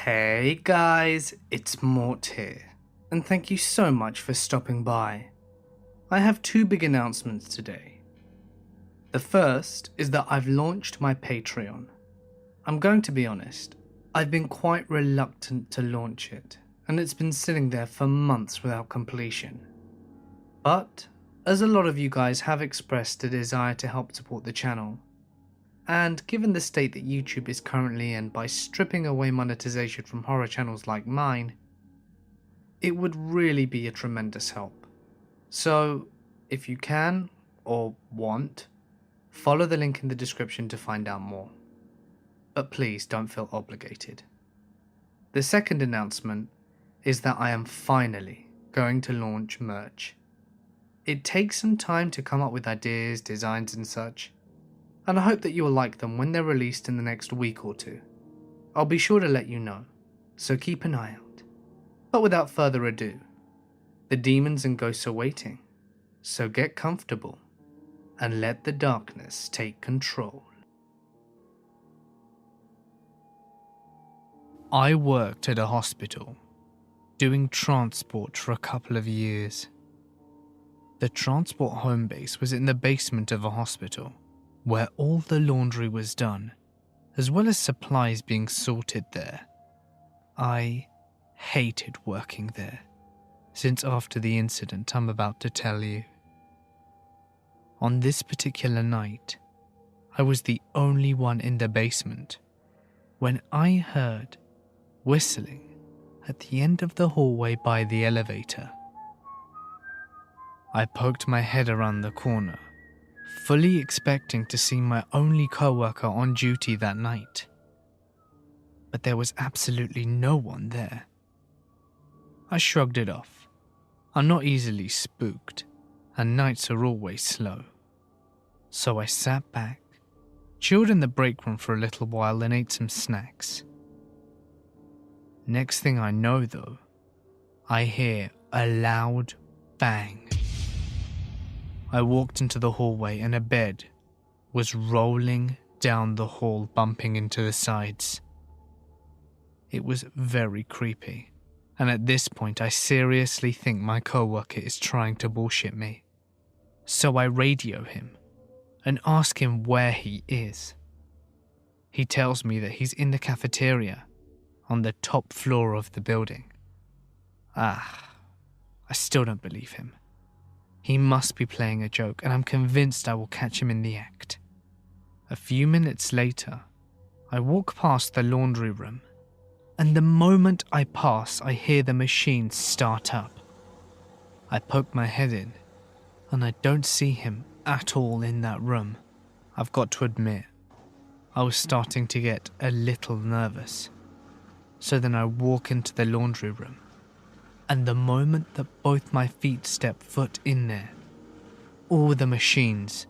Hey guys, it's Mort here, and thank you so much for stopping by. I have two big announcements today. The first is that I've launched my Patreon. I'm going to be honest, I've been quite reluctant to launch it, and it's been sitting there for months without completion. But, as a lot of you guys have expressed a desire to help support the channel, and given the state that YouTube is currently in by stripping away monetization from horror channels like mine, it would really be a tremendous help. So, if you can, or want, follow the link in the description to find out more. But please don't feel obligated. The second announcement is that I am finally going to launch merch. It takes some time to come up with ideas, designs and such, and I hope that you will like them when they're released in the next week or two. I'll be sure to let you know, so keep an eye out. But without further ado, the demons and ghosts are waiting, so get comfortable and let the darkness take control. I worked at a hospital, doing transport for a couple of years. The transport home base was in the basement of a hospital, where all the laundry was done, as well as supplies being sorted there. I hated working there, since after the incident I'm about to tell you. On this particular night, I was the only one in the basement when I heard whistling at the end of the hallway by the elevator. I poked my head around the corner, fully expecting to see my only co-worker on duty that night. But there was absolutely no one there. I shrugged it off. I'm not easily spooked, and nights are always slow. So I sat back, chilled in the break room for a little while and ate some snacks. Next thing I know though, I hear a loud bang. I walked into the hallway and a bed was rolling down the hall, bumping into the sides. It was very creepy, and at this point I seriously think my coworker is trying to bullshit me. So I radio him and ask him where he is. He tells me that he's in the cafeteria on the top floor of the building. I still don't believe him. He must be playing a joke, and I'm convinced I will catch him in the act. A few minutes later, I walk past the laundry room, and the moment I pass, I hear the machine start up. I poke my head in, and I don't see him at all in that room. I've got to admit, I was starting to get a little nervous. So then I walk into the laundry room, and the moment that both my feet step foot in there, all the machines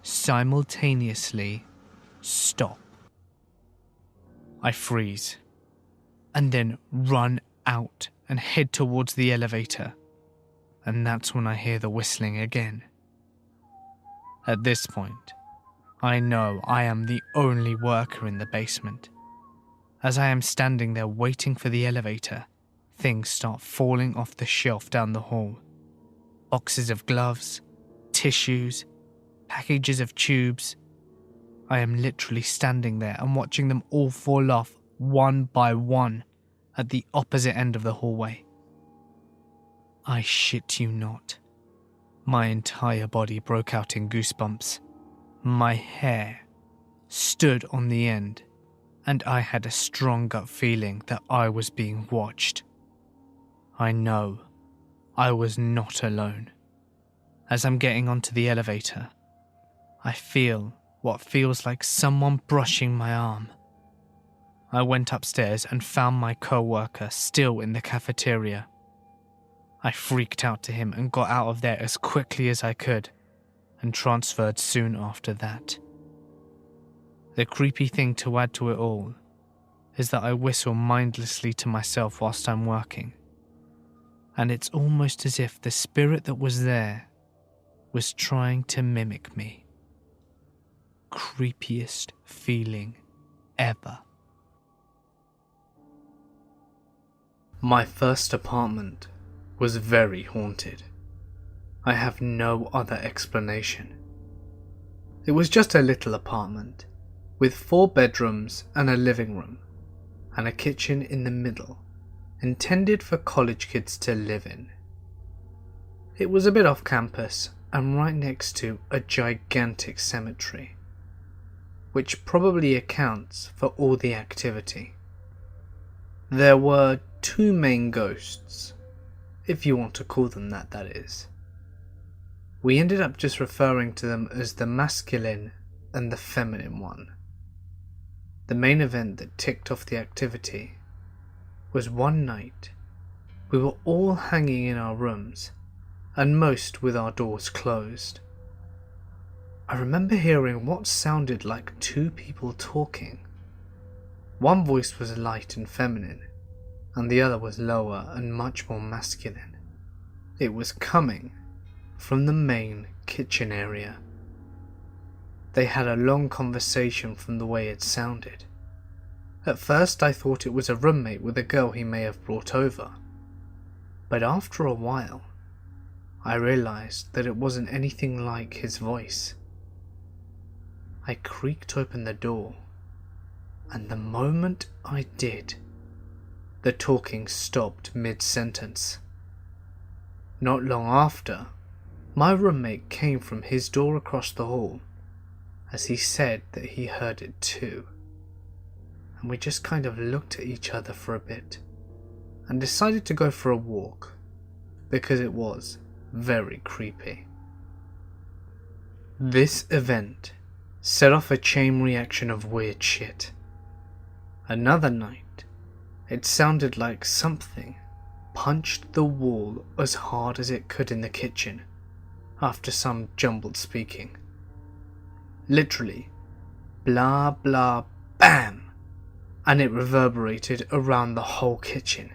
simultaneously stop. I freeze, and then run out and head towards the elevator, and that's when I hear the whistling again. At this point, I know I am the only worker in the basement. As I am standing there waiting for the elevator, things start falling off the shelf down the hall. Boxes of gloves, tissues, packages of tubes. I am literally standing there and watching them all fall off one by one at the opposite end of the hallway. I shit you not. My entire body broke out in goosebumps. My hair stood on the end, and I had a strong gut feeling that I was being watched. I know I was not alone. As I'm getting onto the elevator, I feel what feels like someone brushing my arm. I went upstairs and found my co-worker still in the cafeteria. I freaked out to him and got out of there as quickly as I could, and transferred soon after that. The creepy thing to add to it all is that I whistle mindlessly to myself whilst I'm working, and it's almost as if the spirit that was there was trying to mimic me. Creepiest feeling ever. My first apartment was very haunted. I have no other explanation. It was just a little apartment, with 4 bedrooms and a living room, and a kitchen in the middle, intended for college kids to live in. It was a bit off campus and right next to a gigantic cemetery, which probably accounts for all the activity. There were 2 main ghosts, if you want to call them that is. We ended up just referring to them as the masculine and the feminine one. The main event that ticked off the activity was one night we were all hanging in our rooms, and most with our doors closed. I remember hearing what sounded like 2 people talking. One voice was light and feminine, and the other was lower and much more masculine. It was coming from the main kitchen area. They had a long conversation from the way it sounded. At first I thought it was a roommate with a girl he may have brought over, but after a while I realized that it wasn't anything like his voice. I creaked open the door, and the moment I did, the talking stopped mid-sentence. Not long after, my roommate came from his door across the hall, as he said that he heard it too, and we just kind of looked at each other for a bit, and decided to go for a walk, because it was very creepy. This event set off a chain reaction of weird shit. Another night, it sounded like something punched the wall as hard as it could in the kitchen after some jumbled speaking. Literally, blah blah bam, and it reverberated around the whole kitchen.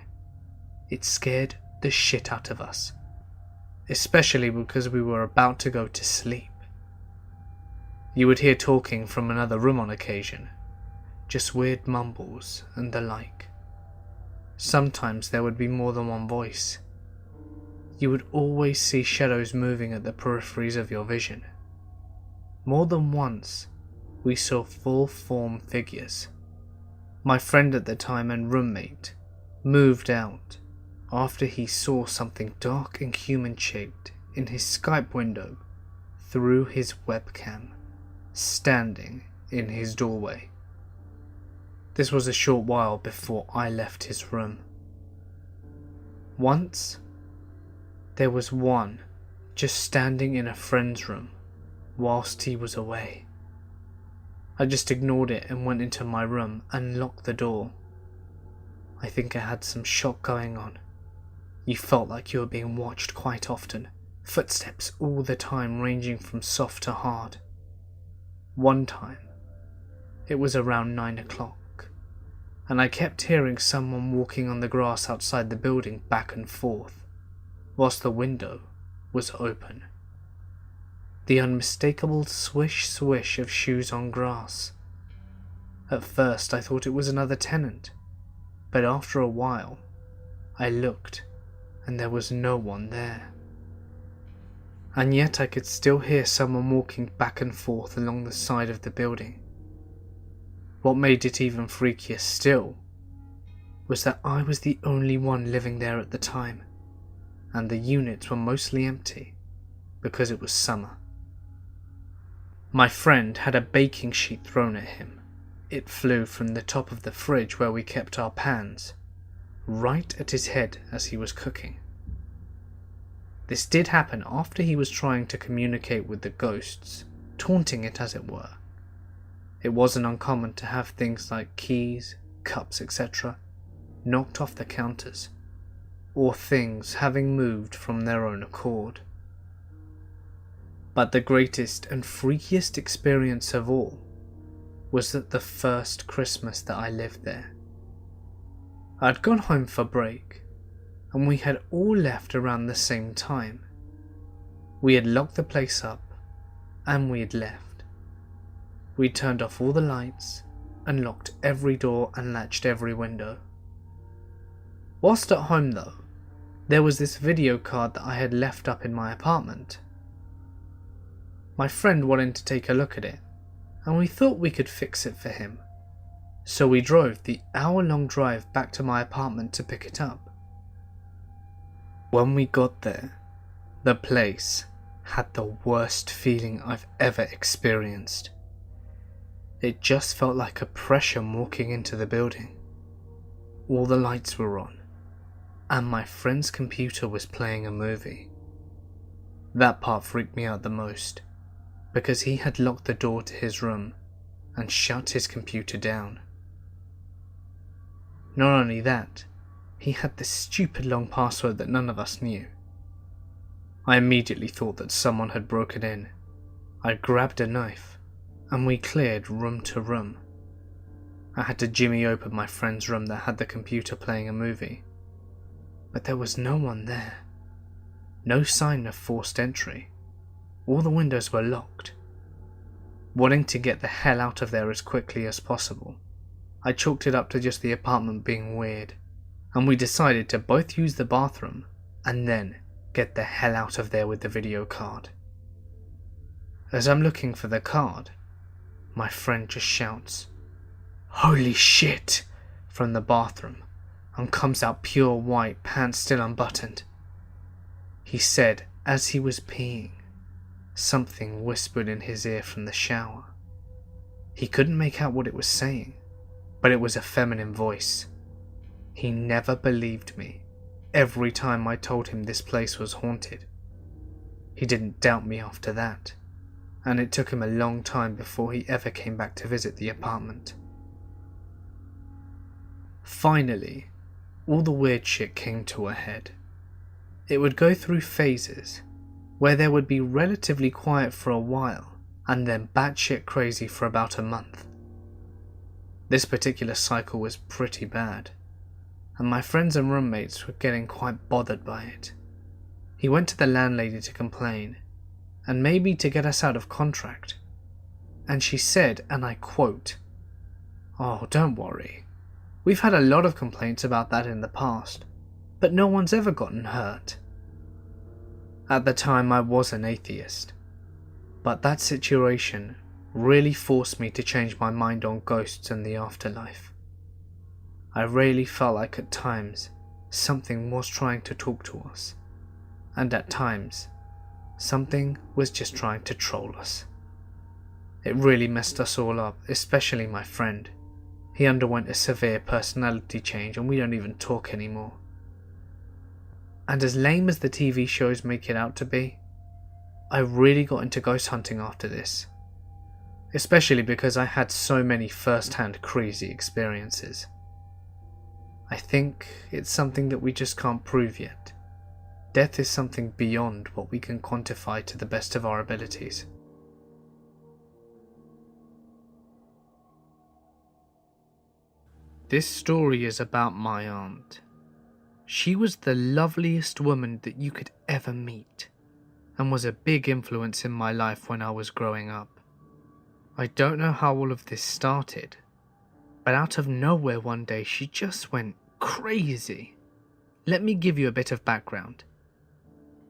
It scared the shit out of us, especially because we were about to go to sleep. You would hear talking from another room on occasion, just weird mumbles and the like. Sometimes there would be more than one voice. You would always see shadows moving at the peripheries of your vision. More than once, we saw full-form figures. My friend at the time and roommate moved out after he saw something dark and human-shaped in his Skype window through his webcam, standing in his doorway. This was a short while before I left his room. Once, there was one just standing in a friend's room whilst he was away. I just ignored it and went into my room and locked the door. I think I had some shock going on. You felt like you were being watched quite often, footsteps all the time ranging from soft to hard. One time, it was around 9 o'clock, and I kept hearing someone walking on the grass outside the building back and forth, whilst the window was open. The unmistakable swish-swish of shoes on grass. At first I thought it was another tenant, but after a while I looked and there was no one there. And yet I could still hear someone walking back and forth along the side of the building. What made it even freakier still was that I was the only one living there at the time, and the units were mostly empty because it was summer. My friend had a baking sheet thrown at him. It flew from the top of the fridge where we kept our pans, right at his head as he was cooking. This did happen after he was trying to communicate with the ghosts, taunting it as it were. It wasn't uncommon to have things like keys, cups, etc. knocked off the counters, or things having moved from their own accord. But the greatest and freakiest experience of all was that the first Christmas that I lived there. I'd gone home for break, and we had all left around the same time. We had locked the place up, and we had left. We turned off all the lights, and locked every door and latched every window. Whilst at home though, there was this video card that I had left up in my apartment. My friend wanted to take a look at it, and we thought we could fix it for him. So we drove the hour-long drive back to my apartment to pick it up. When we got there, the place had the worst feeling I've ever experienced. It just felt like oppression walking into the building. All the lights were on, and my friend's computer was playing a movie. That part freaked me out the most, because he had locked the door to his room and shut his computer down. Not only that, he had this stupid long password that none of us knew. I immediately thought that someone had broken in. I grabbed a knife, and we cleared room to room. I had to jimmy open my friend's room that had the computer playing a movie, but there was no one there. No sign of forced entry. All the windows were locked. Wanting to get the hell out of there as quickly as possible, I chalked it up to just the apartment being weird, and we decided to both use the bathroom and then get the hell out of there with the video card. As I'm looking for the card, my friend just shouts, "Holy shit!" from the bathroom, and comes out pure white, pants still unbuttoned. He said as he was peeing, something whispered in his ear from the shower. He couldn't make out what it was saying, but it was a feminine voice. He never believed me every time I told him this place was haunted. He didn't doubt me after that, and it took him a long time before he ever came back to visit the apartment. Finally, all the weird shit came to a head. It would go through phases, where there would be relatively quiet for a while, and then batshit crazy for about a month. This particular cycle was pretty bad, and my friends and roommates were getting quite bothered by it. He went to the landlady to complain, and maybe to get us out of contract, and she said, and I quote, "Oh, don't worry. We've had a lot of complaints about that in the past, but no one's ever gotten hurt." At the time I was an atheist, but that situation really forced me to change my mind on ghosts and the afterlife. I really felt like at times something was trying to talk to us, and at times something was just trying to troll us. It really messed us all up, especially my friend. He underwent a severe personality change and we don't even talk anymore. And as lame as the TV shows make it out to be, I really got into ghost hunting after this, especially because I had so many first-hand crazy experiences. I think it's something that we just can't prove yet. Death is something beyond what we can quantify to the best of our abilities. This story is about my aunt. She was the loveliest woman that you could ever meet, and was a big influence in my life when I was growing up. I don't know how all of this started, but out of nowhere one day she just went crazy. Let me give you a bit of background.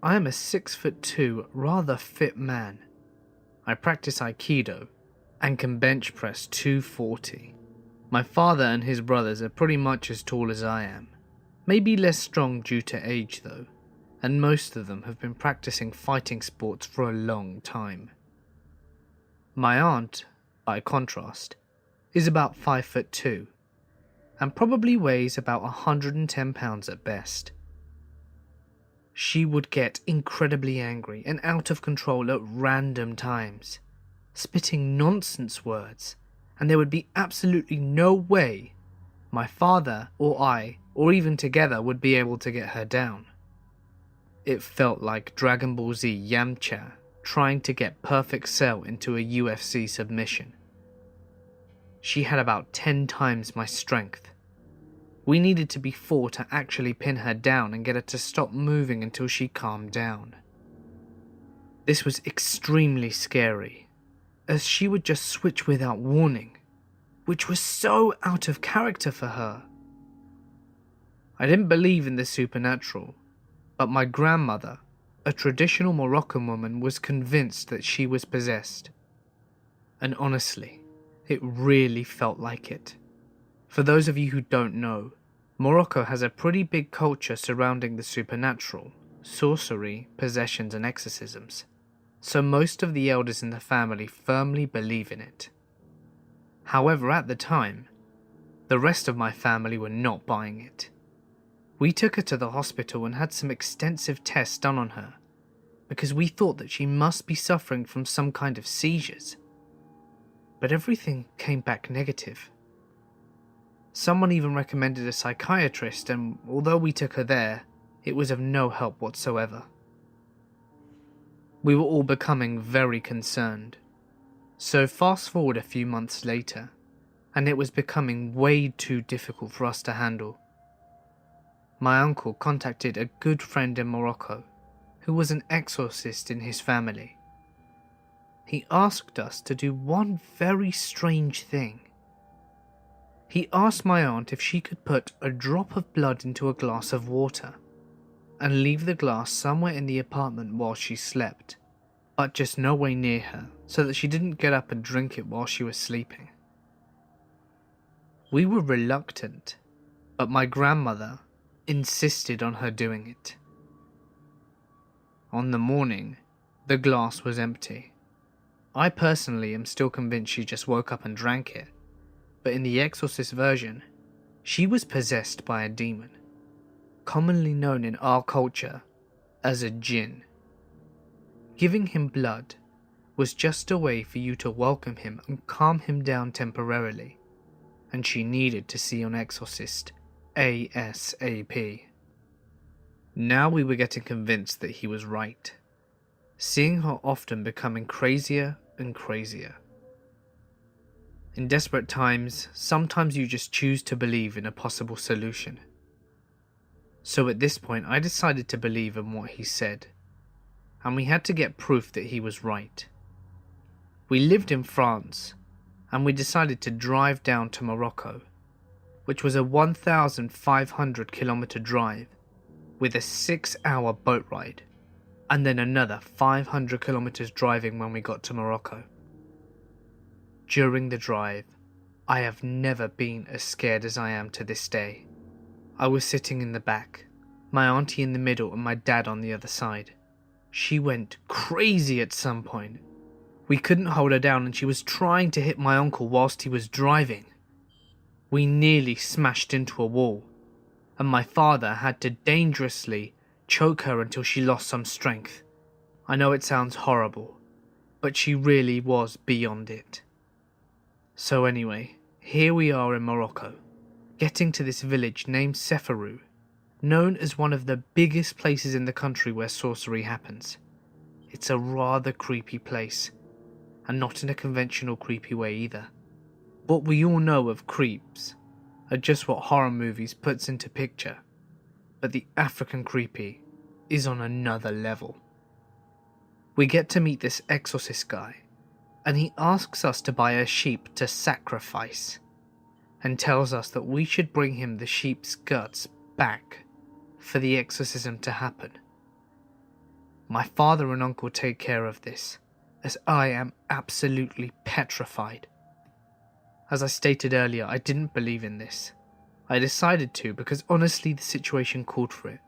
I am a 6'2", rather fit man. I practice Aikido and can bench press 240. My father and his brothers are pretty much as tall as I am, maybe less strong due to age though, and most of them have been practicing fighting sports for a long time. My aunt, by contrast, is about 5'2", and probably weighs about 110 pounds at best. She would get incredibly angry and out of control at random times, spitting nonsense words, and there would be absolutely no way my father or I, or even together, would be able to get her down. It felt like Dragon Ball Z Yamcha trying to get Perfect Cell into a UFC submission. She had about 10 times my strength. We needed to be 4 to actually pin her down and get her to stop moving until she calmed down. This was extremely scary, as she would just switch without warning, which was so out of character for her. I didn't believe in the supernatural, but my grandmother, a traditional Moroccan woman, was convinced that she was possessed. And honestly, it really felt like it. For those of you who don't know, Morocco has a pretty big culture surrounding the supernatural, sorcery, possessions and exorcisms, so most of the elders in the family firmly believe in it. However, at the time, the rest of my family were not buying it. We took her to the hospital and had some extensive tests done on her, because we thought that she must be suffering from some kind of seizures. But everything came back negative. Someone even recommended a psychiatrist, and although we took her there, it was of no help whatsoever. We were all becoming very concerned. So fast forward a few months later, and it was becoming way too difficult for us to handle. My uncle contacted a good friend in Morocco, who was an exorcist in his family. He asked us to do one very strange thing. He asked my aunt if she could put a drop of blood into a glass of water and leave the glass somewhere in the apartment while she slept, but just nowhere near her, so that she didn't get up and drink it while she was sleeping. We were reluctant, but my grandmother insisted on her doing it. On the morning, the glass was empty. I personally am still convinced she just woke up and drank it, but in the Exorcist version, she was possessed by a demon, commonly known in our culture as a jinn. Giving him blood was just a way for you to welcome him and calm him down temporarily, and she needed to see an exorcist ASAP. Now we were getting convinced that he was right, seeing her often becoming crazier and crazier. In desperate times, sometimes you just choose to believe in a possible solution. So at this point, I decided to believe in what he said, and we had to get proof that he was right. We lived in France, and we decided to drive down to Morocco, which was a 1,500 kilometer drive with a 6-hour boat ride, and then another 500 kilometers driving when we got to Morocco. During the drive, I have never been as scared as I am to this day. I was sitting in the back, my auntie in the middle and my dad on the other side. She went crazy at some point. We couldn't hold her down and she was trying to hit my uncle whilst he was driving. We nearly smashed into a wall, and my father had to dangerously choke her until she lost some strength. I know it sounds horrible, but she really was beyond it. So anyway, here we are in Morocco, getting to this village named Seferu, known as one of the biggest places in the country where sorcery happens. It's a rather creepy place, and not in a conventional creepy way either. What we all know of creeps are just what horror movies puts into picture, but the African creepy is on another level. We get to meet this exorcist guy, and he asks us to buy a sheep to sacrifice, and tells us that we should bring him the sheep's guts back for the exorcism to happen. My father and uncle take care of this, as I am absolutely petrified. As I stated earlier, I didn't believe in this. I decided to because honestly the situation called for it.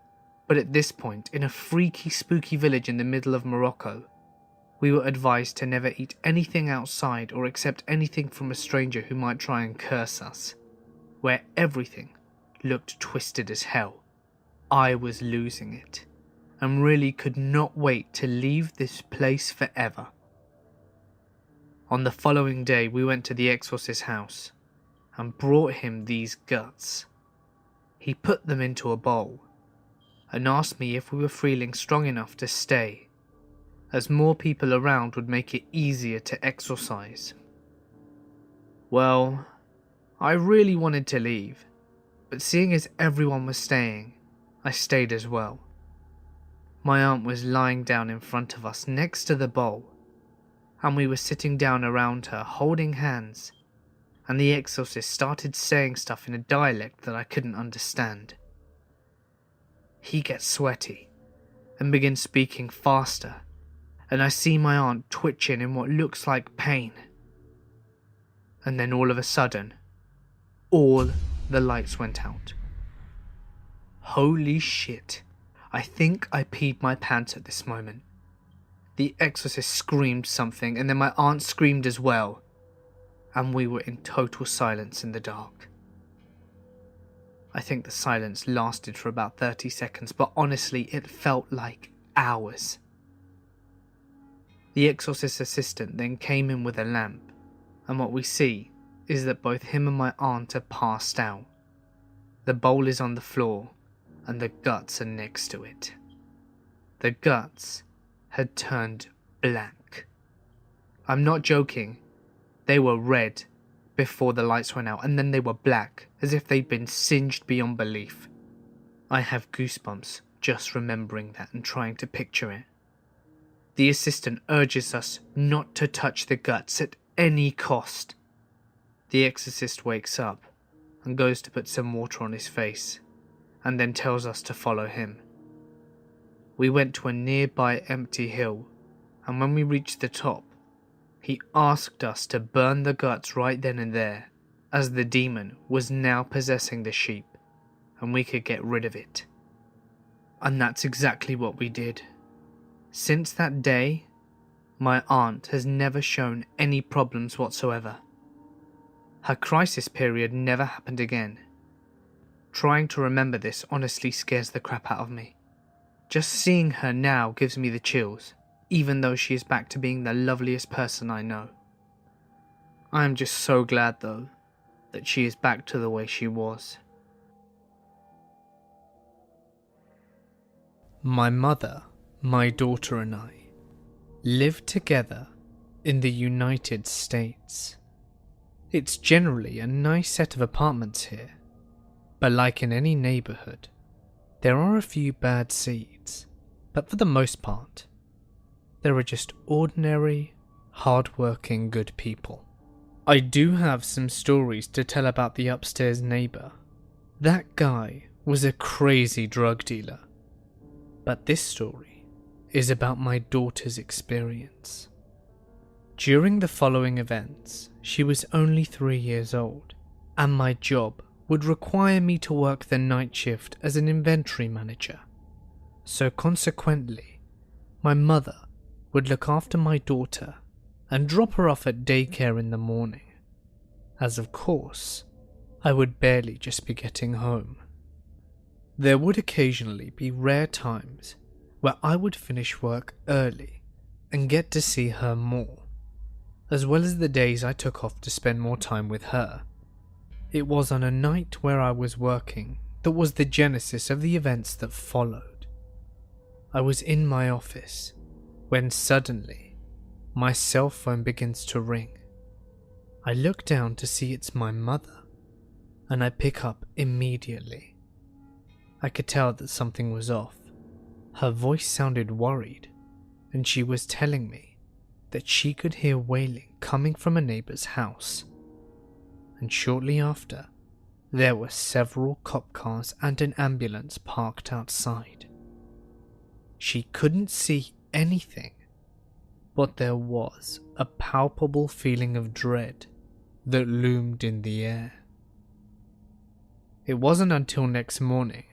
But at this point, in a freaky spooky village in the middle of Morocco, we were advised to never eat anything outside or accept anything from a stranger who might try and curse us, where everything looked twisted as hell. I was losing it, and really could not wait to leave this place forever. On the following day, we went to the exorcist's house and brought him these guts. He put them into a bowl and asked me if we were feeling strong enough to stay, as more people around would make it easier to exorcise. Well, I really wanted to leave, but seeing as everyone was staying, I stayed as well. My aunt was lying down in front of us next to the bowl, and we were sitting down around her holding hands, and the exorcist started saying stuff in a dialect that I couldn't understand. he gets sweaty and begins speaking faster, and I see my aunt twitching in what looks like pain. And then all of a sudden, all the lights went out. Holy shit, I think I peed my pants at this moment. The exorcist screamed something, and then my aunt screamed as well, and we were in total silence in the dark. I think the silence lasted for about 30 seconds, but honestly it felt like hours. The exorcist assistant then came in with a lamp, and what we see is that both him and my aunt are passed out. The bowl is on the floor, and the guts are next to it. The guts had turned black. I'm not joking, they were red before the lights went out, and then they were black, as if they'd been singed beyond belief. I have goosebumps just remembering that and trying to picture it. The assistant urges us not to touch the guts at any cost. The exorcist wakes up and goes to put some water on his face, and then tells us to follow him. We went to a nearby empty hill, and when we reached the top, he asked us to burn the guts right then and there, as the demon was now possessing the sheep, and we could get rid of it. And that's exactly what we did. Since that day, my aunt has never shown any problems whatsoever. Her crisis period never happened again. Trying to remember this honestly scares the crap out of me. Just seeing her now gives me the chills, even though she is back to being the loveliest person I know. I am just so glad though, that she is back to the way she was. My mother, my daughter and I live together in the United States. It's generally a nice set of apartments here, but like in any neighborhood, there are a few bad seeds, but for the most part, there are just ordinary, hard-working good people. I do have some stories to tell about the upstairs neighbor. That guy was a crazy drug dealer, but this story is about my daughter's experience. During the following events, she was only 3 years old, and my job would require me to work the night shift as an inventory manager. So consequently, my mother would look after my daughter and drop her off at daycare in the morning, as of course, I would barely just be getting home. There would occasionally be rare times where I would finish work early and get to see her more, as well as the days I took off to spend more time with her. It was on a night where I was working that was the genesis of the events that followed. I was in my office when suddenly my cell phone begins to ring. I look down to see it's my mother, and I pick up immediately. I could tell that something was off. Her voice sounded worried, and she was telling me that she could hear wailing coming from a neighbor's house. And shortly after, there were several cop cars and an ambulance parked outside. She couldn't see anything, but there was a palpable feeling of dread that loomed in the air. It wasn't until next morning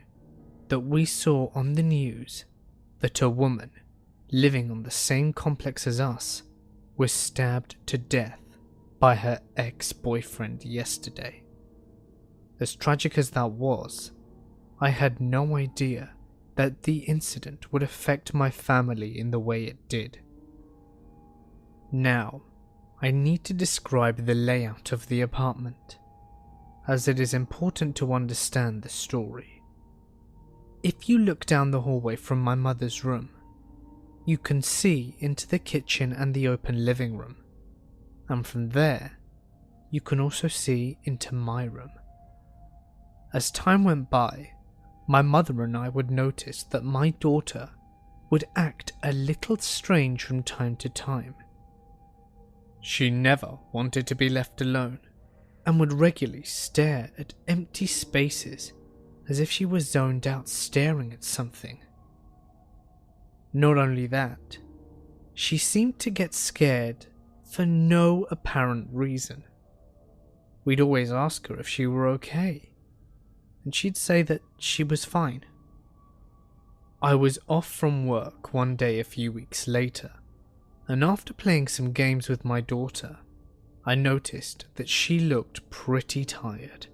that we saw on the news that a woman living on the same complex as us was stabbed to death by her ex-boyfriend yesterday. As tragic as that was, I had no idea that the incident would affect my family in the way it did. Now, I need to describe the layout of the apartment, as it is important to understand the story. If you look down the hallway from my mother's room, you can see into the kitchen and the open living room, and from there, you can also see into my room. As time went by, my mother and I would notice that my daughter would act a little strange from time to time. She never wanted to be left alone, and would regularly stare at empty spaces as if she was zoned out staring at something. Not only that, she seemed to get scared for no apparent reason. We'd always ask her if she were okay, and she'd say that she was fine. I was off from work one day a few weeks later, and after playing some games with my daughter, I noticed that she looked pretty tired.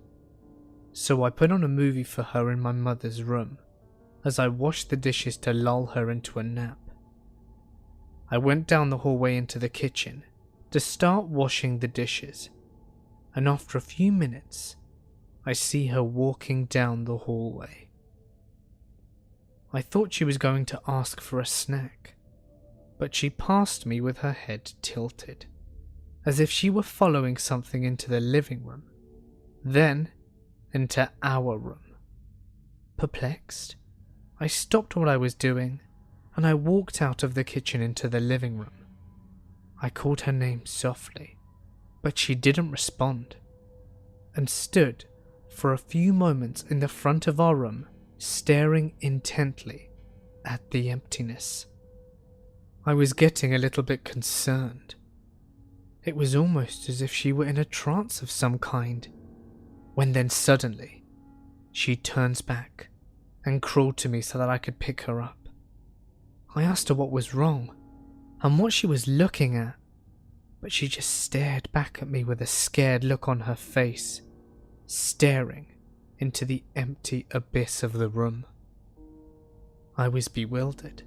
So I put on a movie for her in my mother's room, as I washed the dishes to lull her into a nap. I went down the hallway into the kitchen to start washing the dishes, and after a few minutes, I see her walking down the hallway. I thought she was going to ask for a snack, but she passed me with her head tilted, as if she were following something into the living room, then into our room. Perplexed, I stopped what I was doing and I walked out of the kitchen into the living room. I called her name softly, but she didn't respond, and stood for a few moments in the front of our room, staring intently at the emptiness. I was getting a little bit concerned. It was almost as if she were in a trance of some kind, when then suddenly, she turns back and crawled to me so that I could pick her up. I asked her what was wrong and what she was looking at, but she just stared back at me with a scared look on her face, staring into the empty abyss of the room. I was bewildered,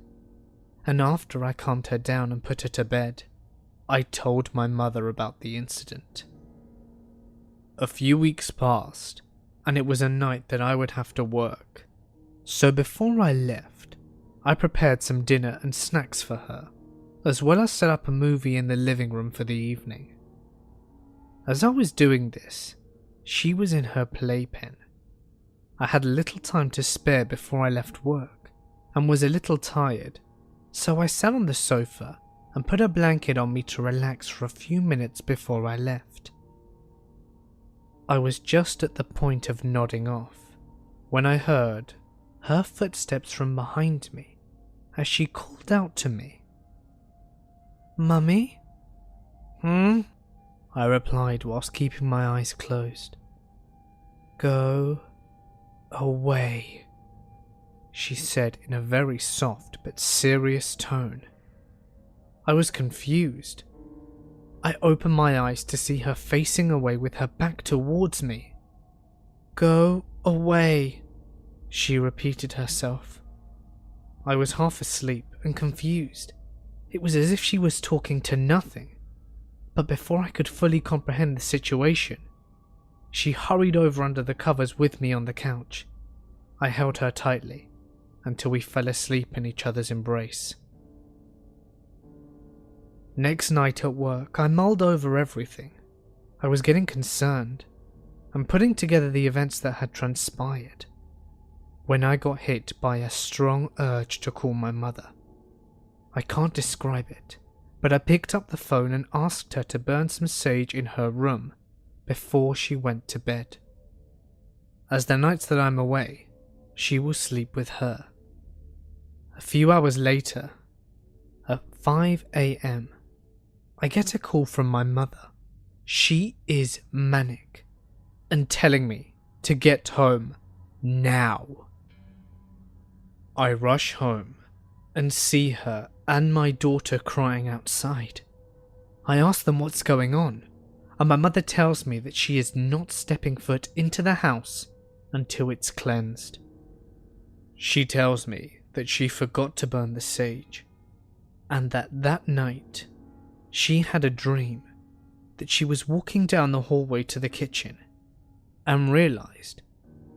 and after I calmed her down and put her to bed, I told my mother about the incident. A few weeks passed, and it was a night that I would have to work, so before I left, I prepared some dinner and snacks for her, as well as set up a movie in the living room for the evening. As I was doing this, she was in her playpen. I had a little time to spare before I left work, and was a little tired, so I sat on the sofa and put a blanket on me to relax for a few minutes before I left. I was just at the point of nodding off when I heard her footsteps from behind me as she called out to me. "Mummy?" I replied whilst keeping my eyes closed. "Go away," she said in a very soft but serious tone. I was confused. I opened my eyes to see her facing away with her back towards me. "Go away," she repeated herself. I was half asleep and confused. It was as if she was talking to nothing, but before I could fully comprehend the situation, she hurried over under the covers with me on the couch. I held her tightly until we fell asleep in each other's embrace. Next night at work, I mulled over everything. I was getting concerned and putting together the events that had transpired, when I got hit by a strong urge to call my mother. I can't describe it, but I picked up the phone and asked her to burn some sage in her room before she went to bed. As the nights that I'm away, she will sleep with her. A few hours later, at 5 a.m, I get a call from my mother. She is manic and telling me to get home now. I rush home and see her and my daughter crying outside. I ask them what's going on, and my mother tells me that she is not stepping foot into the house until it's cleansed. She tells me that she forgot to burn the sage, and that night she had a dream that she was walking down the hallway to the kitchen and realized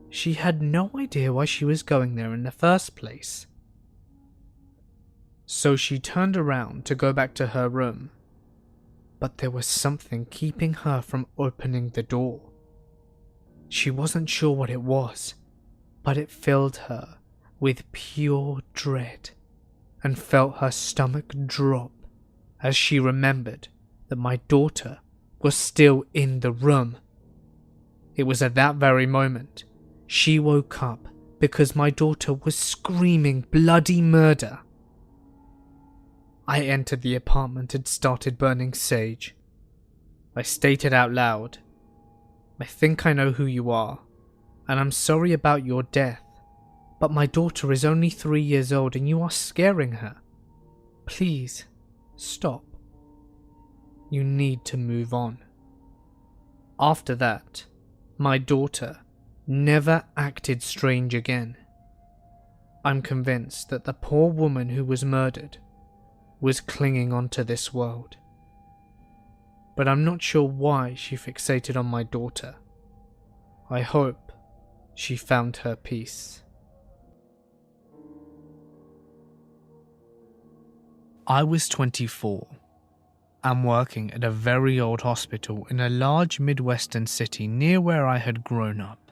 she had no idea why she was going there in the first place. So she turned around to go back to her room, but there was something keeping her from opening the door. She wasn't sure what it was, but it filled her with pure dread and felt her stomach drop as she remembered that my daughter was still in the room. It was at that very moment She woke up because my daughter was screaming bloody murder. I entered the apartment and started burning sage. I stated out loud, "I think I know who you are, and I'm sorry about your death, but my daughter is only 3 years old and you are scaring her. Please, stop. You need to move on." After that, my daughter never acted strange again. I'm convinced that the poor woman who was murdered was clinging onto this world. But I'm not sure why she fixated on my daughter. I hope she found her peace. I was 24 and working at a very old hospital in a large Midwestern city near where I had grown up.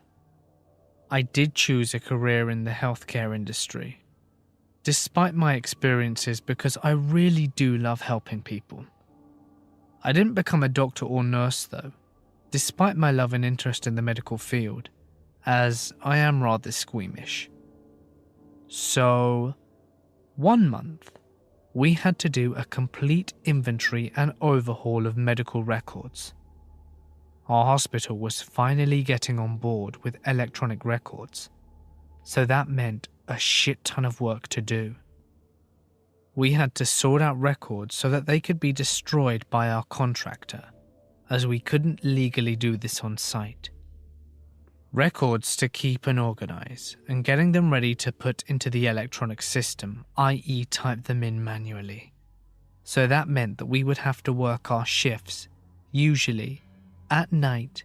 I did choose a career in the healthcare industry, despite my experiences, because I really do love helping people. I didn't become a doctor or nurse though, despite my love and interest in the medical field, as I am rather squeamish. So, 1 month, we had to do a complete inventory and overhaul of medical records. Our hospital was finally getting on board with electronic records, so that meant a shit ton of work to do. We had to sort out records so that they could be destroyed by our contractor, as we couldn't legally do this on site. Records to keep and organize, and getting them ready to put into the electronic system, i.e. type them in manually. So that meant that we would have to work our shifts, usually at night,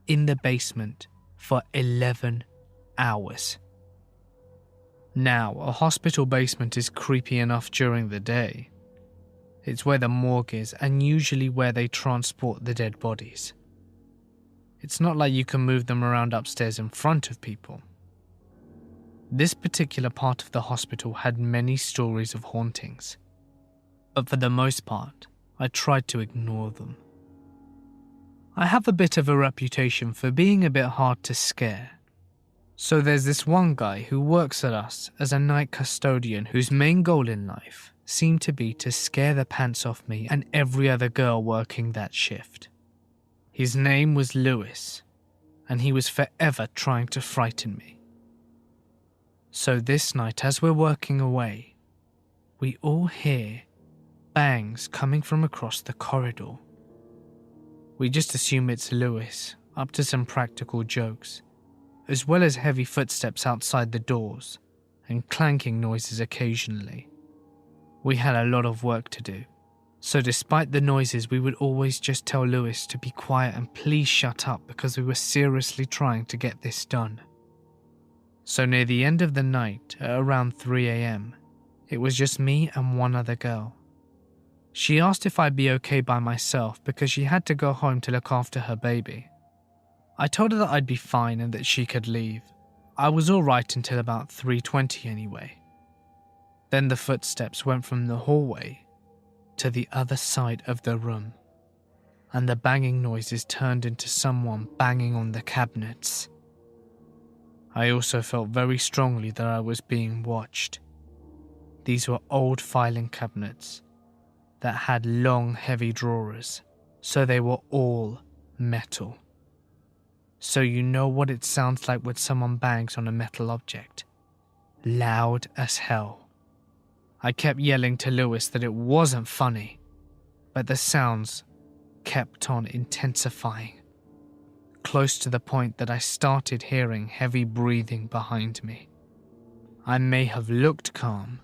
in the basement for 11 hours. Now, a hospital basement is creepy enough during the day. It's where the morgue is and usually where they transport the dead bodies. It's not like you can move them around upstairs in front of people. This particular part of the hospital had many stories of hauntings, but for the most part, I tried to ignore them. I have a bit of a reputation for being a bit hard to scare. So there's this one guy who works at us as a night custodian whose main goal in life seemed to be to scare the pants off me and every other girl working that shift. His name was Lewis, and he was forever trying to frighten me. So this night, as we're working away, we all hear bangs coming from across the corridor. We just assume it's Lewis, up to some practical jokes, as well as heavy footsteps outside the doors and clanking noises occasionally. We had a lot of work to do, so despite the noises we would always just tell Lewis to be quiet and please shut up because we were seriously trying to get this done. So near the end of the night, at around 3 a.m, it was just me and one other girl. She asked if I'd be okay by myself because she had to go home to look after her baby. I told her that I'd be fine and that she could leave. I was alright until about 3:20 anyway. Then the footsteps went from the hallway to the other side of the room, and the banging noises turned into someone banging on the cabinets. I also felt very strongly that I was being watched. These were old filing cabinets that had long, heavy drawers, so they were all metal. So you know what it sounds like when someone bangs on a metal object. Loud as hell. I kept yelling to Lewis that it wasn't funny, but the sounds kept on intensifying, close to the point that I started hearing heavy breathing behind me. I may have looked calm,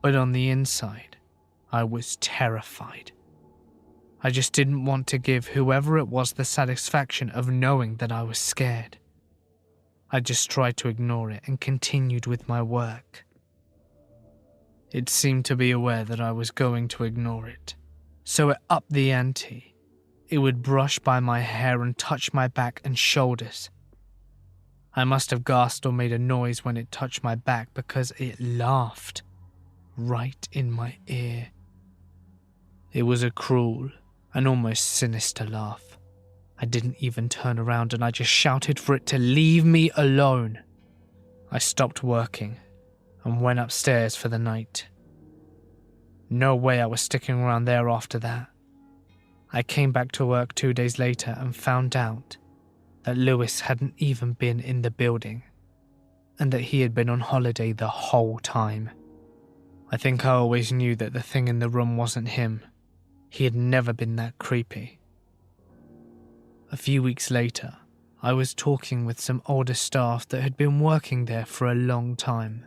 but on the inside, I was terrified. I just didn't want to give whoever it was the satisfaction of knowing that I was scared. I just tried to ignore it and continued with my work. It seemed to be aware that I was going to ignore it, so it upped the ante. It would brush by my hair and touch my back and shoulders. I must have gasped or made a noise when it touched my back because it laughed right in my ear. It was a cruel and almost sinister laugh, I didn't even turn around and I just shouted for it to leave me alone. I stopped working and went upstairs for the night. No way I was sticking around there after that. I came back to work 2 days later and found out that Lewis hadn't even been in the building and that he had been on holiday the whole time. I think I always knew that the thing in the room wasn't him. He had never been that creepy. A few weeks later, I was talking with some older staff that had been working there for a long time.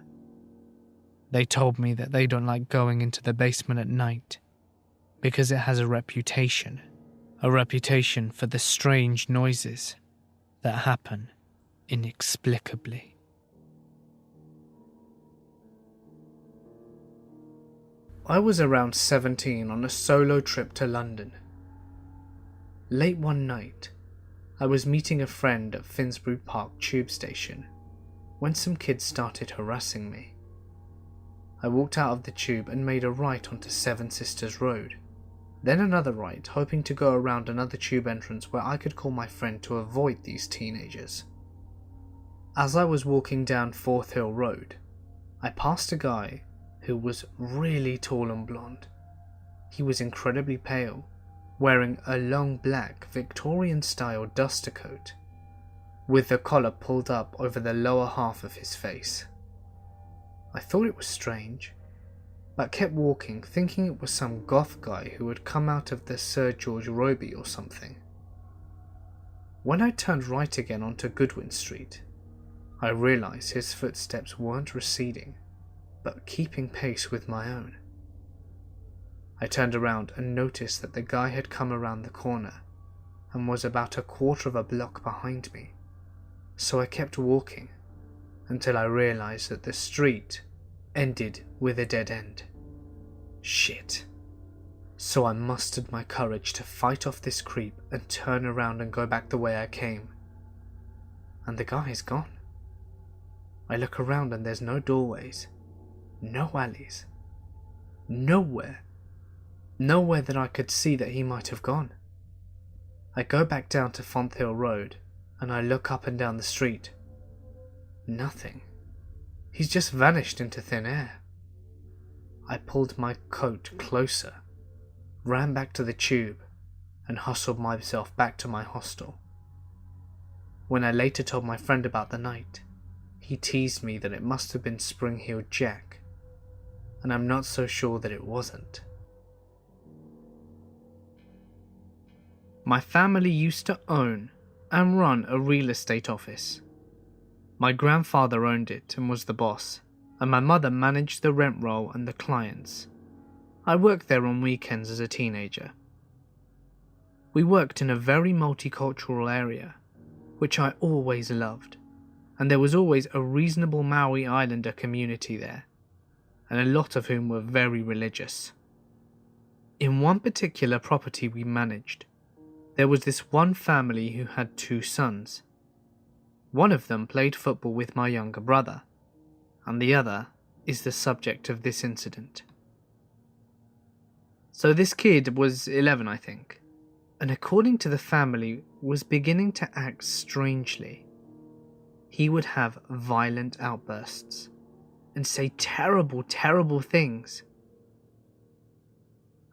They told me that they don't like going into the basement at night because it has a reputation for the strange noises that happen inexplicably. I was around 17 on a solo trip to London. Late one night, I was meeting a friend at Finsbury Park tube station when some kids started harassing me. I walked out of the tube and made a right onto Seven Sisters Road, then another right, hoping to go around another tube entrance where I could call my friend to avoid these teenagers. As I was walking down Forth Hill Road, I passed a guy who was really tall and blonde. He was incredibly pale, wearing a long black Victorian-style duster coat, with the collar pulled up over the lower half of his face. I thought it was strange, but kept walking, thinking it was some goth guy who had come out of the Sir George Robey or something. When I turned right again onto Goodwin Street, I realised his footsteps weren't receding, but keeping pace with my own. I turned around and noticed that the guy had come around the corner and was about a quarter of a block behind me, so I kept walking until I realised that the street ended with a dead end. Shit. So I mustered my courage to fight off this creep and turn around and go back the way I came. And the guy is gone. I look around and there's no doorways, no alleys, nowhere that I could see that he might have gone. I go back down to Fonthill Road and I look up and down the street. Nothing. He's just vanished into thin air. I pulled my coat closer, ran back to the tube, and hustled myself back to my hostel. When I later told my friend about the night, he teased me that it must have been Spring-Heeled Jack, and I'm not so sure that it wasn't. My family used to own and run a real estate office. My grandfather owned it and was the boss, and my mother managed the rent roll and the clients. I worked there on weekends as a teenager. We worked in a very multicultural area, which I always loved, and there was always a reasonable Maori Islander community there, and a lot of whom were very religious. In one particular property we managed, there was this one family who had 2 sons. One of them played football with my younger brother, and the other is the subject of this incident. So this kid was 11, I think, and according to the family was beginning to act strangely. He would have violent outbursts and say terrible, terrible things.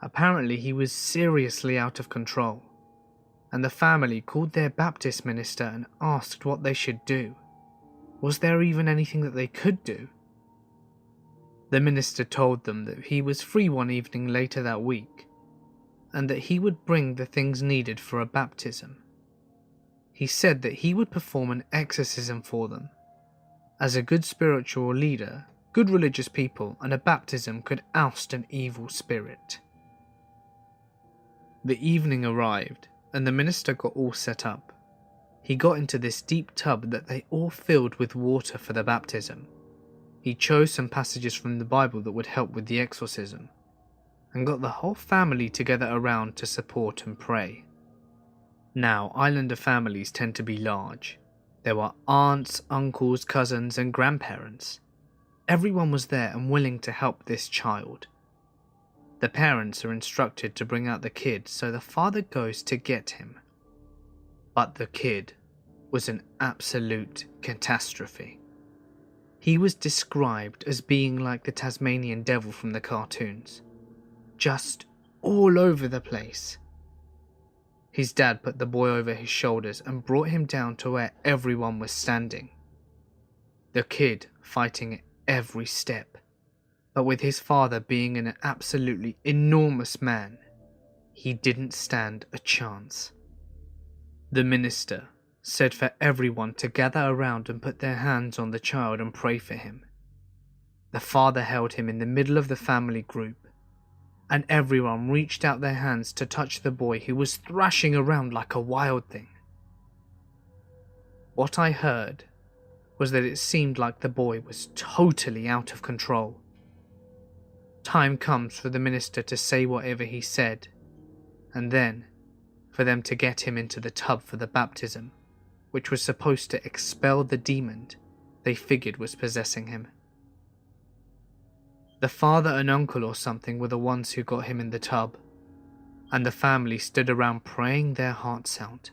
Apparently he was seriously out of control, and the family called their Baptist minister and asked what they should do. Was there even anything that they could do? The minister told them that he was free one evening later that week, and that he would bring the things needed for a baptism. He said that he would perform an exorcism for them. As a good spiritual leader, good religious people, and a baptism could oust an evil spirit. The evening arrived, and the minister got all set up. He got into this deep tub that they all filled with water for the baptism. He chose some passages from the Bible that would help with the exorcism, and got the whole family together around to support and pray. Now, Islander families tend to be large. There were aunts, uncles, cousins, and grandparents. Everyone was there and willing to help this child. The parents are instructed to bring out the kid, so the father goes to get him. But the kid was an absolute catastrophe. He was described as being like the Tasmanian devil from the cartoons, just all over the place. His dad put the boy over his shoulders and brought him down to where everyone was standing. The kid fighting every step, but with his father being an absolutely enormous man, he didn't stand a chance. The minister said for everyone to gather around and put their hands on the child and pray for him. The father held him in the middle of the family group, and everyone reached out their hands to touch the boy who was thrashing around like a wild thing. What I heard was that it seemed like the boy was totally out of control. Time comes for the minister to say whatever he said, and then for them to get him into the tub for the baptism, which was supposed to expel the demon they figured was possessing him. The father and uncle or something were the ones who got him in the tub, and the family stood around praying their hearts out.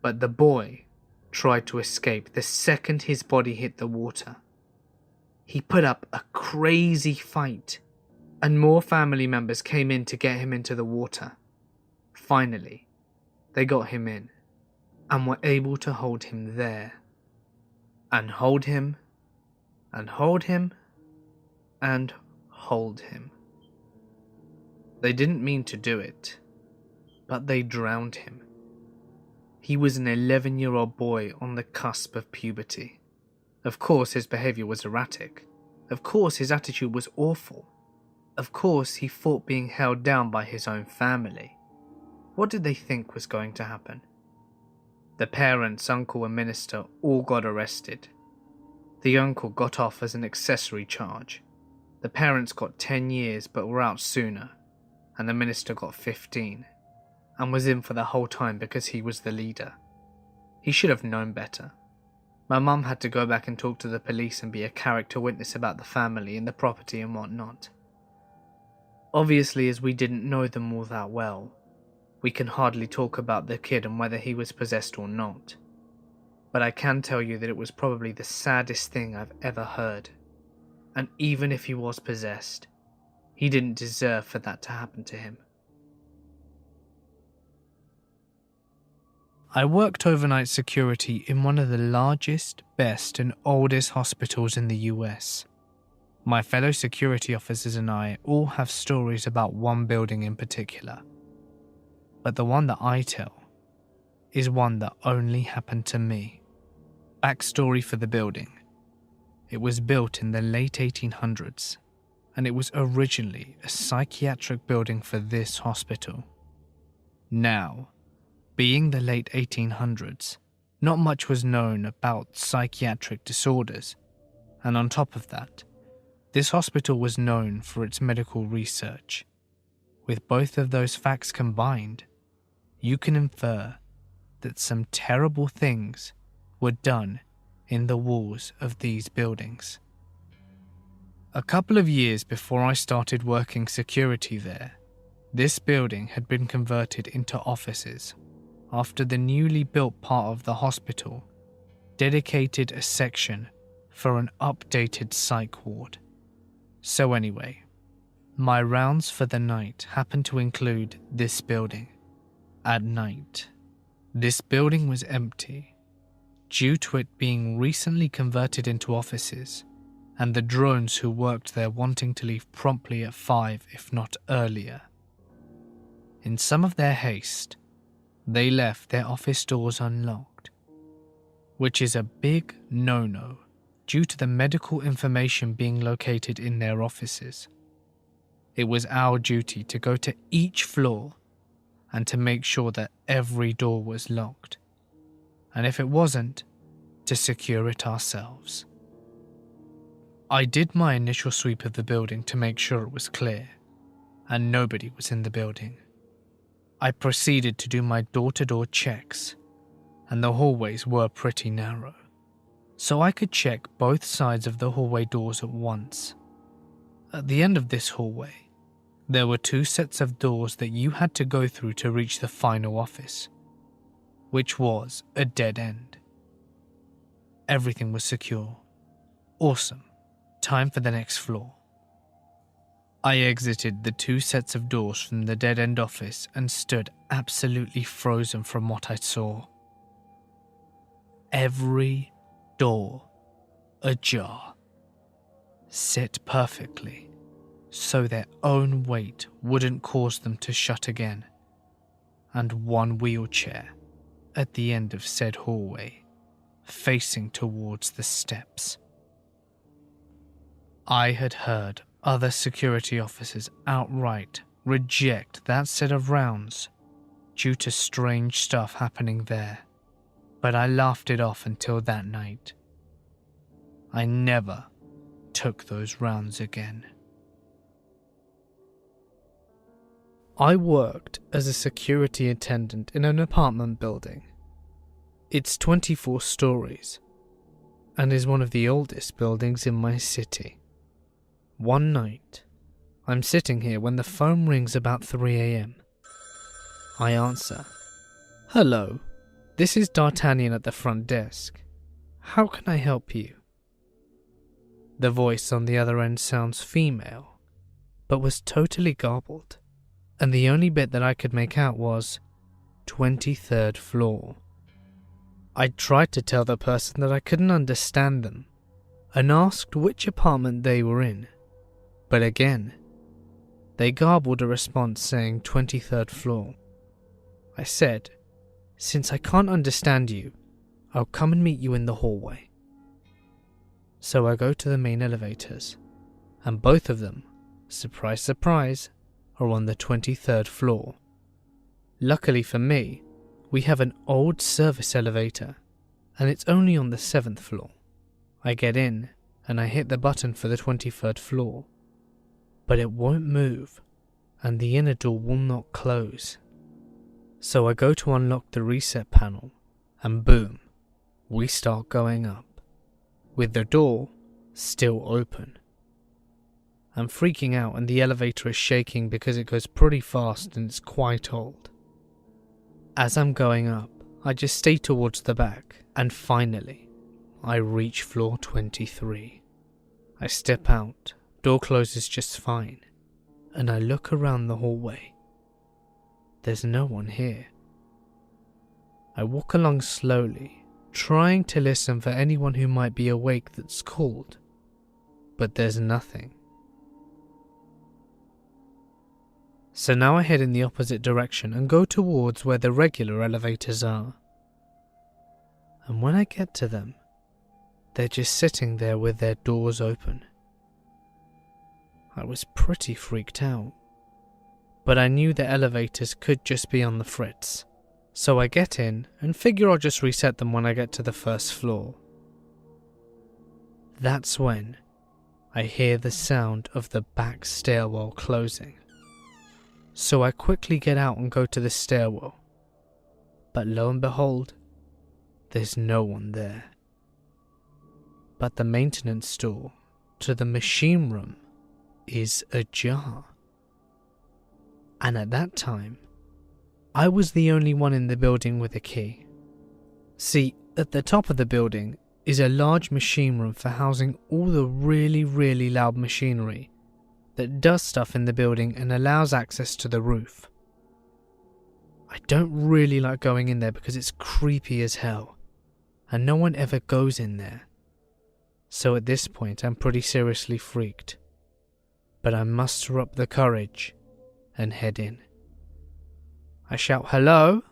But the boy tried to escape the second his body hit the water. He put up a crazy fight, and more family members came in to get him into the water. Finally, they got him in, and were able to hold him there, and hold him, and hold him, and hold him. They didn't mean to do it, but they drowned him. He was an 11-year-old boy on the cusp of puberty. Of course his behaviour was erratic. Of course his attitude was awful. Of course he fought being held down by his own family. What did they think was going to happen? The parents, uncle and minister all got arrested. The uncle got off as an accessory charge. The parents got 10 years but were out sooner, and the minister got 15, and was in for the whole time because he was the leader. He should have known better. My mum had to go back and talk to the police and be a character witness about the family and the property and whatnot. Obviously, as we didn't know them all that well, we can hardly talk about the kid and whether he was possessed or not. But I can tell you that it was probably the saddest thing I've ever heard. And even if he was possessed, he didn't deserve for that to happen to him. I worked overnight security in one of the largest, best and oldest hospitals in the US. My fellow security officers and I all have stories about one building in particular. But the one that I tell is one that only happened to me. Backstory for the building. It was built in the late 1800s, and it was originally a psychiatric building for this hospital. Now, being the late 1800s, not much was known about psychiatric disorders, and on top of that, this hospital was known for its medical research. With both of those facts combined, you can infer that some terrible things were done in the walls of these buildings. A couple of years before I started working security there, this building had been converted into offices after the newly built part of the hospital dedicated a section for an updated psych ward. So anyway, my rounds for the night happened to include this building. At night, this building was empty, due to it being recently converted into offices, and the drones who worked there wanting to leave promptly at 5, if not earlier. In some of their haste, they left their office doors unlocked, which is a big no-no due to the medical information being located in their offices. It was our duty to go to each floor and to make sure that every door was locked, and if it wasn't, to secure it ourselves. I did my initial sweep of the building to make sure it was clear, and nobody was in the building. I proceeded to do my door-to-door checks, and the hallways were pretty narrow, so I could check both sides of the hallway doors at once. At the end of this hallway, there were 2 sets of doors that you had to go through to reach the final office. which was a dead end. Everything was secure. Awesome. Time for the next floor. I exited the 2 sets of doors from the dead-end office and stood absolutely frozen from what I saw. Every door ajar, set perfectly so their own weight wouldn't cause them to shut again, and one wheelchair at the end of said hallway, facing towards the steps. I had heard other security officers outright reject that set of rounds due to strange stuff happening there, but I laughed it off until that night. I never took those rounds again. I worked as a security attendant in an apartment building. It's 24 stories and is one of the oldest buildings in my city. One night, I'm sitting here when the phone rings about 3 a.m. I answer. "Hello, this is D'Artagnan at the front desk. How can I help you?" The voice on the other end sounds female, but was totally garbled, and the only bit that I could make out was 23rd floor. I tried to tell the person that I couldn't understand them, and asked which apartment they were in. But again, they garbled a response saying 23rd floor. I said, "Since I can't understand you, I'll come and meet you in the hallway." So I go to the main elevators, and both of them, surprise surprise, are on the 23rd floor. Luckily for me, we have an old service elevator, and it's only on the 7th floor. I get in, and I hit the button for the 23rd floor. But it won't move, and the inner door will not close. So I go to unlock the reset panel, and boom, we start going up, with the door still open. I'm freaking out and the elevator is shaking because it goes pretty fast and it's quite old. As I'm going up, I just stay towards the back, and finally, I reach floor 23. I step out. Door closes just fine, and I look around the hallway. There's no one here. I walk along slowly, trying to listen for anyone who might be awake that's called, but there's nothing. So now I head in the opposite direction and go towards where the regular elevators are. And when I get to them, they're just sitting there with their doors open. I was pretty freaked out, but I knew the elevators could just be on the fritz, so I get in and figure I'll just reset them when I get to the 1st floor. That's when I hear the sound of the back stairwell closing, so I quickly get out and go to the stairwell, but lo and behold, there's no one there. But the maintenance door to the machine room is ajar. And at that time, I was the only one in the building with a key. See, at the top of the building is a large machine room for housing all the really loud machinery that does stuff in the building and allows access to the roof. I don't really like going in there because it's creepy as hell, and no one ever goes in there. So at this point I'm pretty seriously freaked. But I muster up the courage and head in. I shout "hello,"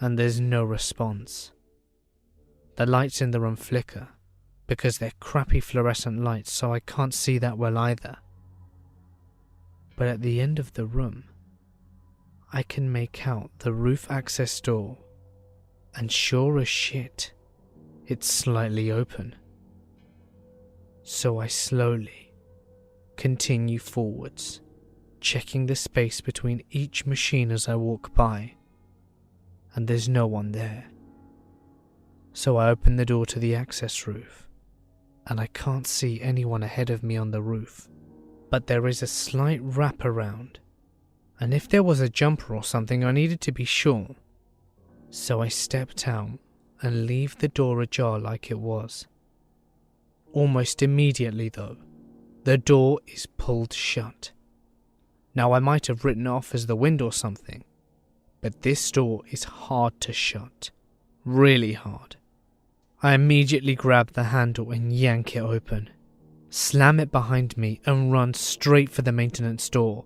and there's no response. The lights in the room flicker because they're crappy fluorescent lights, so I can't see that well either. But at the end of the room, I can make out the roof access door, and sure as shit, it's slightly open. So I slowly continue forwards, checking the space between each machine as I walk by, and there's no one there. So I open the door to the access roof, and I can't see anyone ahead of me on the roof, but there is a slight wrap around, and if there was a jumper or something I needed to be sure, So I stepped out and leave the door ajar like it was. Almost immediately though, the door is pulled shut. Now I might have written it off as the wind or something, but this door is hard to shut. Really hard. I immediately grab the handle and yank it open, slam it behind me and run straight for the maintenance door.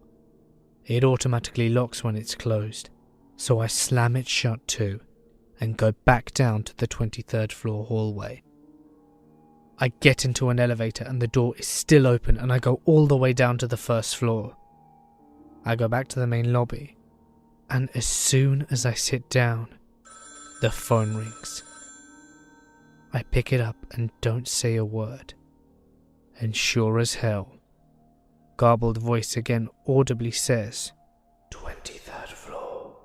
It automatically locks when it's closed, so I slam it shut too and go back down to the 23rd floor hallway. I get into an elevator and the door is still open and I go all the way down to the first floor. I go back to the main lobby, and as soon as I sit down, the phone rings. I pick it up and don't say a word. And sure as hell, garbled voice again audibly says, 23rd floor.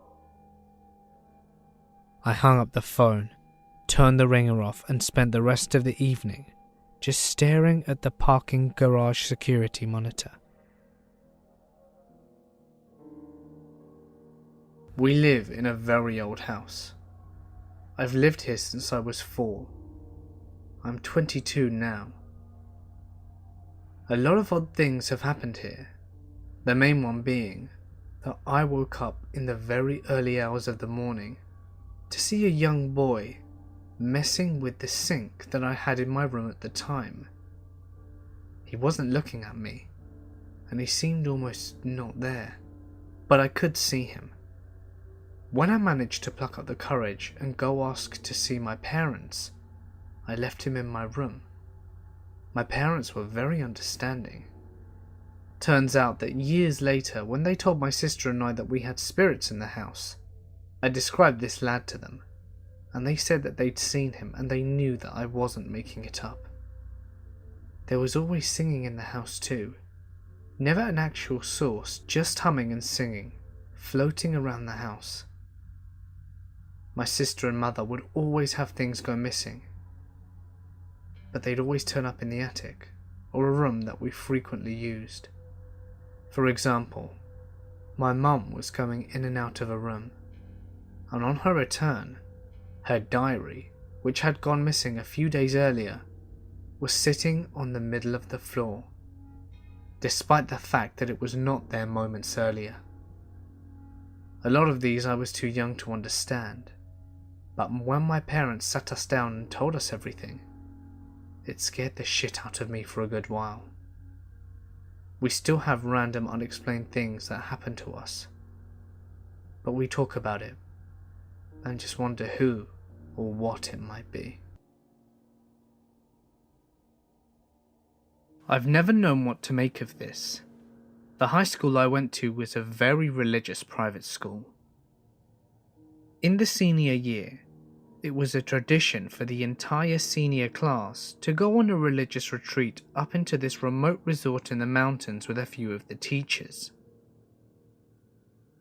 I hung up the phone, turned the ringer off and spent the rest of the evening just staring at the parking garage security monitor. We live in a very old house. I've lived here since I was 4. I'm 22 now. A lot of odd things have happened here, the main one being that I woke up in the very early hours of the morning to see a young boy messing with the sink that I had in my room at the time. He wasn't looking at me, and he seemed almost not there, but I could see him. When I managed to pluck up the courage and go ask to see my parents, I left him in my room. My parents were very understanding. Turns out that years later, when they told my sister and I that we had spirits in the house, I described this lad to them, and they said that they'd seen him and they knew that I wasn't making it up. There was always singing in the house too. Never an actual source, just humming and singing, floating around the house. My sister and mother would always have things go missing, but they'd always turn up in the attic, or a room that we frequently used. For example, my mum was coming in and out of a room, and on her return, her diary, which had gone missing a few days earlier, was sitting on the middle of the floor, despite the fact that it was not there moments earlier. A lot of these I was too young to understand, but when my parents sat us down and told us everything, it scared the shit out of me for a good while. We still have random unexplained things that happen to us, but we talk about it and just wonder who or what it might be. I've never known what to make of this. The high school I went to was a very religious private school. In the senior year, it was a tradition for the entire senior class to go on a religious retreat up into this remote resort in the mountains with a few of the teachers.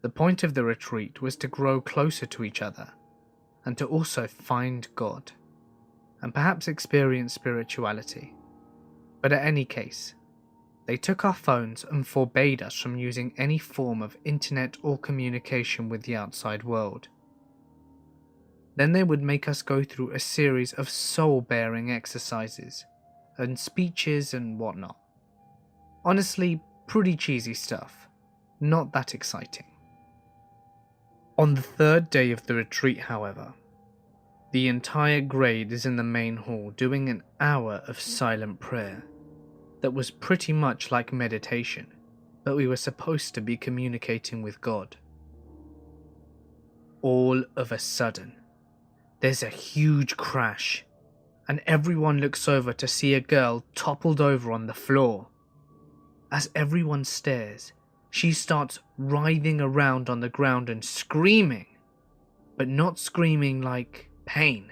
The point of the retreat was to grow closer to each other and to also find God and perhaps experience spirituality. But at any case, they took our phones and forbade us from using any form of internet or communication with the outside world. Then they would make us go through a series of soul-bearing exercises and speeches and whatnot. Honestly, pretty cheesy stuff, not that exciting. On the third day of the retreat, however, the entire grade is in the main hall doing an hour of silent prayer that was pretty much like meditation, but we were supposed to be communicating with God. All of a sudden, there's a huge crash, and everyone looks over to see a girl toppled over on the floor. As everyone stares, she starts writhing around on the ground and screaming, but not screaming like pain.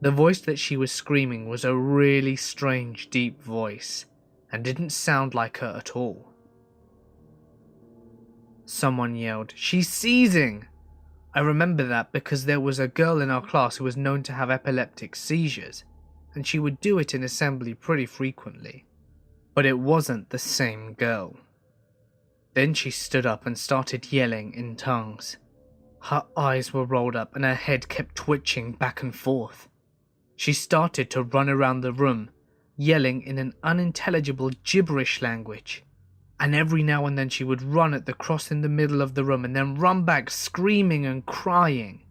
The voice that she was screaming was a really strange, deep voice, and didn't sound like her at all. Someone yelled, "She's seizing!" I remember that because there was a girl in our class who was known to have epileptic seizures, and she would do it in assembly pretty frequently. But it wasn't the same girl. Then she stood up and started yelling in tongues. Her eyes were rolled up and her head kept twitching back and forth. She started to run around the room, yelling in an unintelligible gibberish language. And every now and then she would run at the cross in the middle of the room and then run back screaming and crying.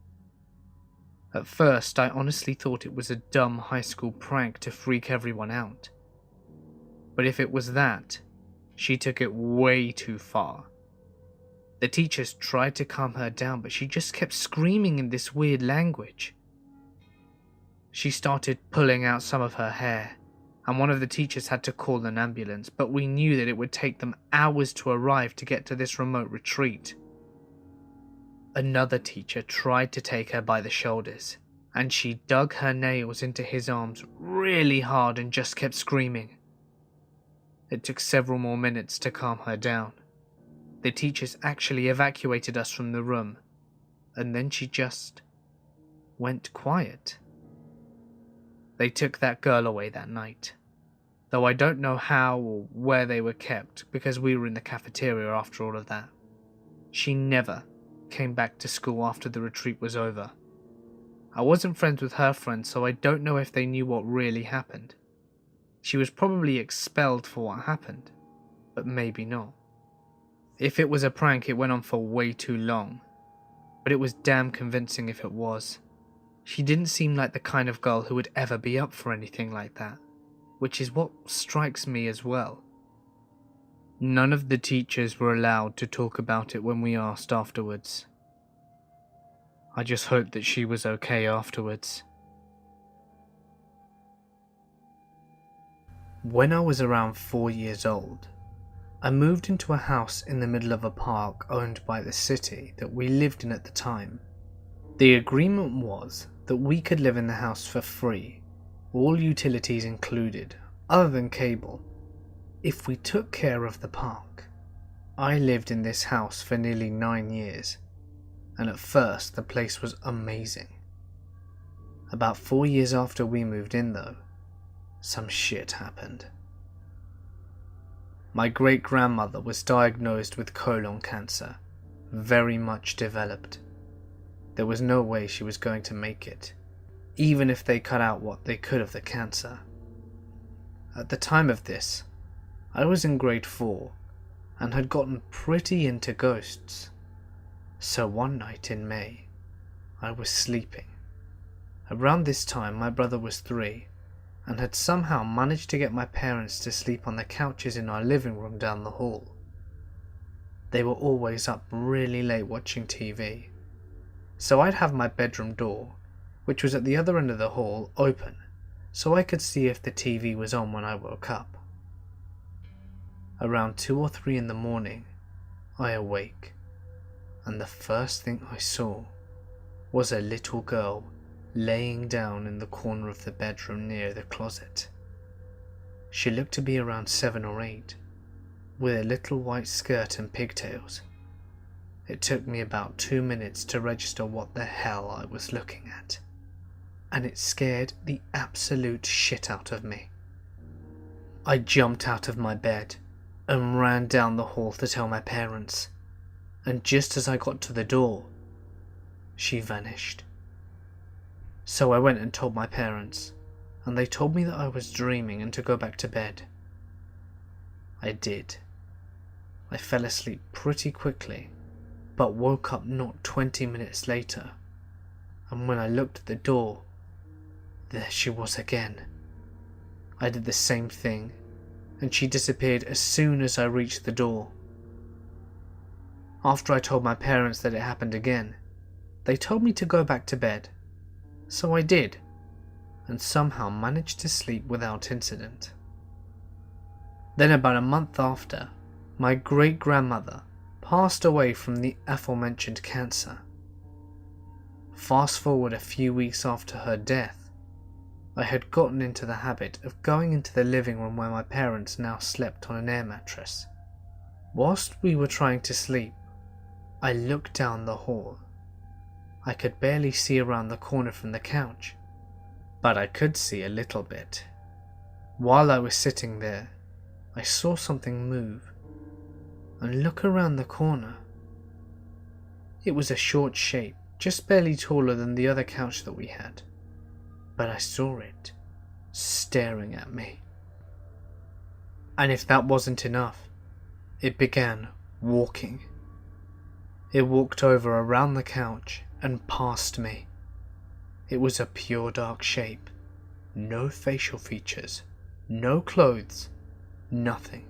At first, I honestly thought it was a dumb high school prank to freak everyone out. But if it was that, she took it way too far. The teachers tried to calm her down, but she just kept screaming in this weird language. She started pulling out some of her hair, and one of the teachers had to call an ambulance, but we knew that it would take them hours to arrive to get to this remote retreat. Another teacher tried to take her by the shoulders, and she dug her nails into his arms really hard and just kept screaming. It took several more minutes to calm her down. The teachers actually evacuated us from the room, and then she just went quiet. They took that girl away that night, though I don't know how or where they were kept because we were in the cafeteria after all of that. She never came back to school after the retreat was over. I wasn't friends with her friends, so I don't know if they knew what really happened. She was probably expelled for what happened, but maybe not. If it was a prank, it went on for way too long, but it was damn convincing if it was. She didn't seem like the kind of girl who would ever be up for anything like that, which is what strikes me as well. None of the teachers were allowed to talk about it when we asked afterwards. I just hope that she was okay afterwards. When I was around 4 years old, I moved into a house in the middle of a park owned by the city that we lived in at the time. The agreement was that we could live in the house for free, all utilities included, other than cable, if we took care of the park. I lived in this house for nearly 9 years, and at first the place was amazing. About 4 years after we moved in though, some shit happened. My great-grandmother was diagnosed with colon cancer, very much developed. There was no way she was going to make it, even if they cut out what they could of the cancer. At the time of this, I was in grade 4 and had gotten pretty into ghosts. So one night in May, I was sleeping. Around this time my brother was 3 and had somehow managed to get my parents to sleep on the couches in our living room down the hall. They were always up really late watching TV, so I'd have my bedroom door, which was at the other end of the hall, open, so I could see if the TV was on when I woke up. Around 2 or 3 in the morning, I awake, and the first thing I saw was a little girl laying down in the corner of the bedroom near the closet. She looked to be around 7 or 8, with a little white skirt and pigtails. It took me about 2 minutes to register what the hell I was looking at, and it scared the absolute shit out of me. I jumped out of my bed and ran down the hall to tell my parents, and just as I got to the door, she vanished. So I went and told my parents, and they told me that I was dreaming and to go back to bed. I did. I fell asleep pretty quickly, but woke up not 20 minutes later, and when I looked at the door, there she was again. I did the same thing, and she disappeared as soon as I reached the door. After I told my parents that it happened again, they told me to go back to bed. So I did, and somehow managed to sleep without incident. Then about a month after, my great-grandmother passed away from the aforementioned cancer. Fast forward a few weeks after her death, I had gotten into the habit of going into the living room where my parents now slept on an air mattress. Whilst we were trying to sleep, I looked down the hall. I could barely see around the corner from the couch, but I could see a little bit. While I was sitting there, I saw something move and look around the corner. It was a short shape, just barely taller than the other couch that we had, but I saw it staring at me. And if that wasn't enough, it began walking. It walked over around the couch and past me. It was a pure dark shape, no facial features, no clothes, nothing.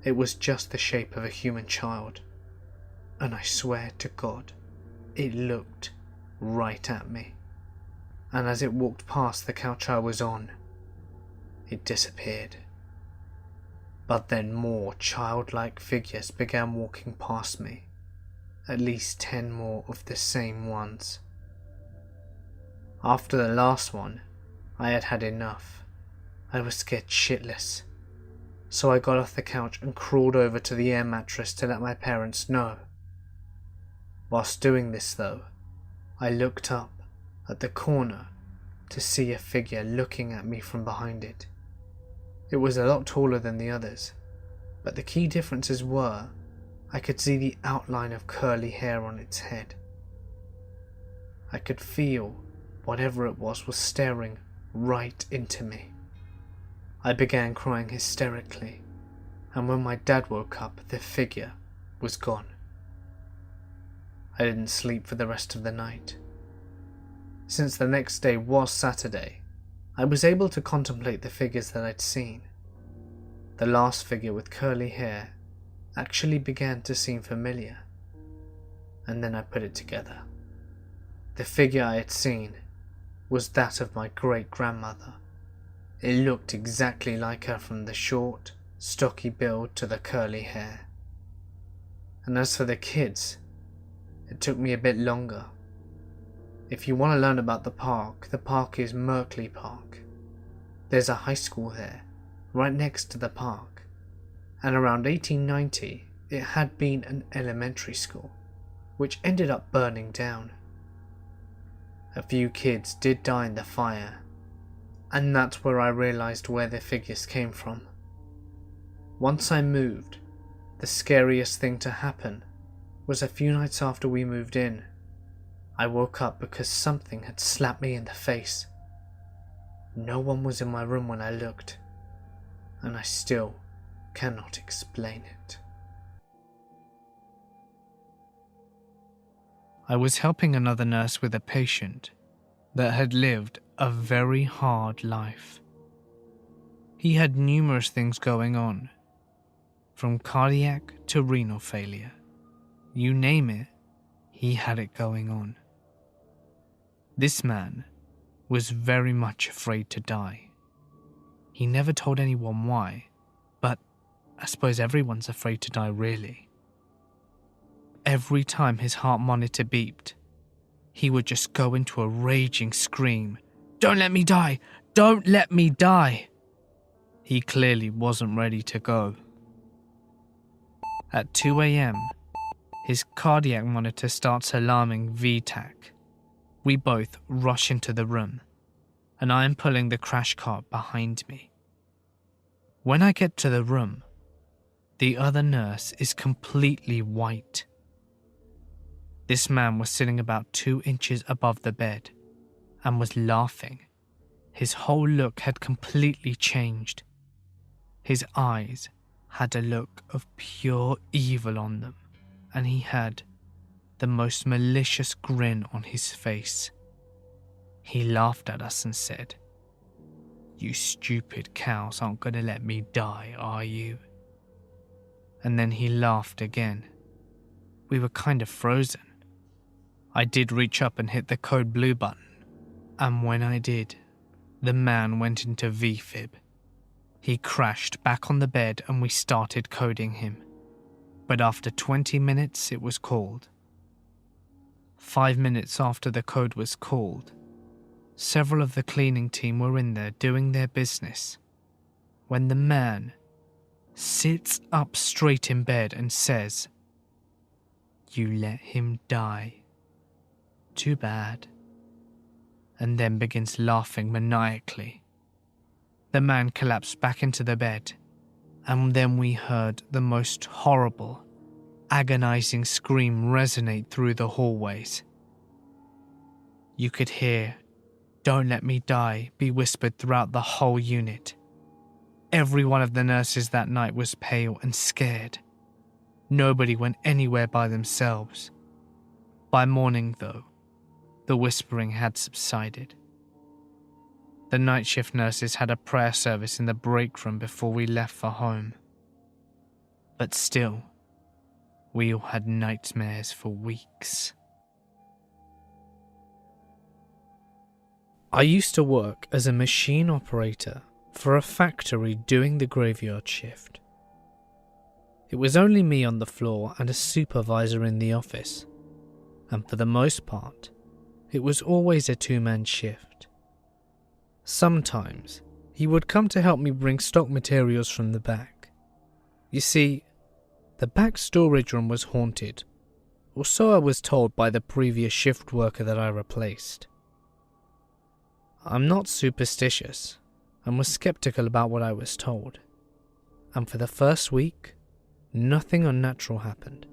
It was just the shape of a human child, and I swear to God, it looked right at me. And as it walked past the couch I was on, it disappeared. But then more childlike figures began walking past me, at least 10 more of the same ones. After the last one, I had had enough. I was scared shitless, so I got off the couch and crawled over to the air mattress to let my parents know. Whilst doing this though, I looked up at the corner to see a figure looking at me from behind it. It was a lot taller than the others, but the key differences were I could see the outline of curly hair on its head. I could feel whatever it was staring right into me. I began crying hysterically, and when my dad woke up, the figure was gone. I didn't sleep for the rest of the night. Since the next day was Saturday, I was able to contemplate the figures that I'd seen. The last figure with curly hair actually began to seem familiar, and then I put it together. The figure I had seen was that of my great-grandmother. It looked exactly like her, from the short, stocky build to the curly hair. And as for the kids, it took me a bit longer. If you want to learn about the park is Merkley Park. There's a high school there, right next to the park, and around 1890 it had been an elementary school, which ended up burning down. A few kids did die in the fire, and that's where I realised where the figures came from. Once I moved, the scariest thing to happen was a few nights after we moved in. I woke up because something had slapped me in the face. No one was in my room when I looked, and I still cannot explain it. I was helping another nurse with a patient that had lived a very hard life. He had numerous things going on, from cardiac to renal failure. You name it, he had it going on. This man was very much afraid to die. He never told anyone why, but I suppose everyone's afraid to die really. Every time his heart monitor beeped, he would just go into a raging scream. "Don't let me die! Don't let me die!" He clearly wasn't ready to go. At 2 a.m, his cardiac monitor starts alarming VTAC. We both rush into the room, and I am pulling the crash cart behind me. When I get to the room, the other nurse is completely white. This man was sitting about 2 inches above the bed and was laughing. His whole look had completely changed. His eyes had a look of pure evil on them, and he had the most malicious grin on his face. He laughed at us and said, "You stupid cows aren't going to let me die, are you?" And then he laughed again. We were kind of frozen. I did reach up and hit the code blue button, and when I did, the man went into VFib. He crashed back on the bed and we started coding him. But after 20 minutes it was called. 5 minutes after the code was called, several of the cleaning team were in there doing their business, when the man sits up straight in bed and says, "You let him die. Too bad," and then begins laughing maniacally. The man collapsed back into the bed, and then we heard the most horrible, agonizing scream resonate through the hallways. You could hear, "Don't let me die," be whispered throughout the whole unit. Every one of the nurses that night was pale and scared. Nobody went anywhere by themselves. By morning, though, the whispering had subsided. The night shift nurses had a prayer service in the break room before we left for home. But still, we all had nightmares for weeks. I used to work as a machine operator for a factory doing the graveyard shift. It was only me on the floor and a supervisor in the office, and for the most part, it was always a two-man shift. Sometimes, he would come to help me bring stock materials from the back. You see, the back storage room was haunted, or so I was told by the previous shift worker that I replaced. I'm not superstitious, and was skeptical about what I was told, and for the first week, nothing unnatural happened,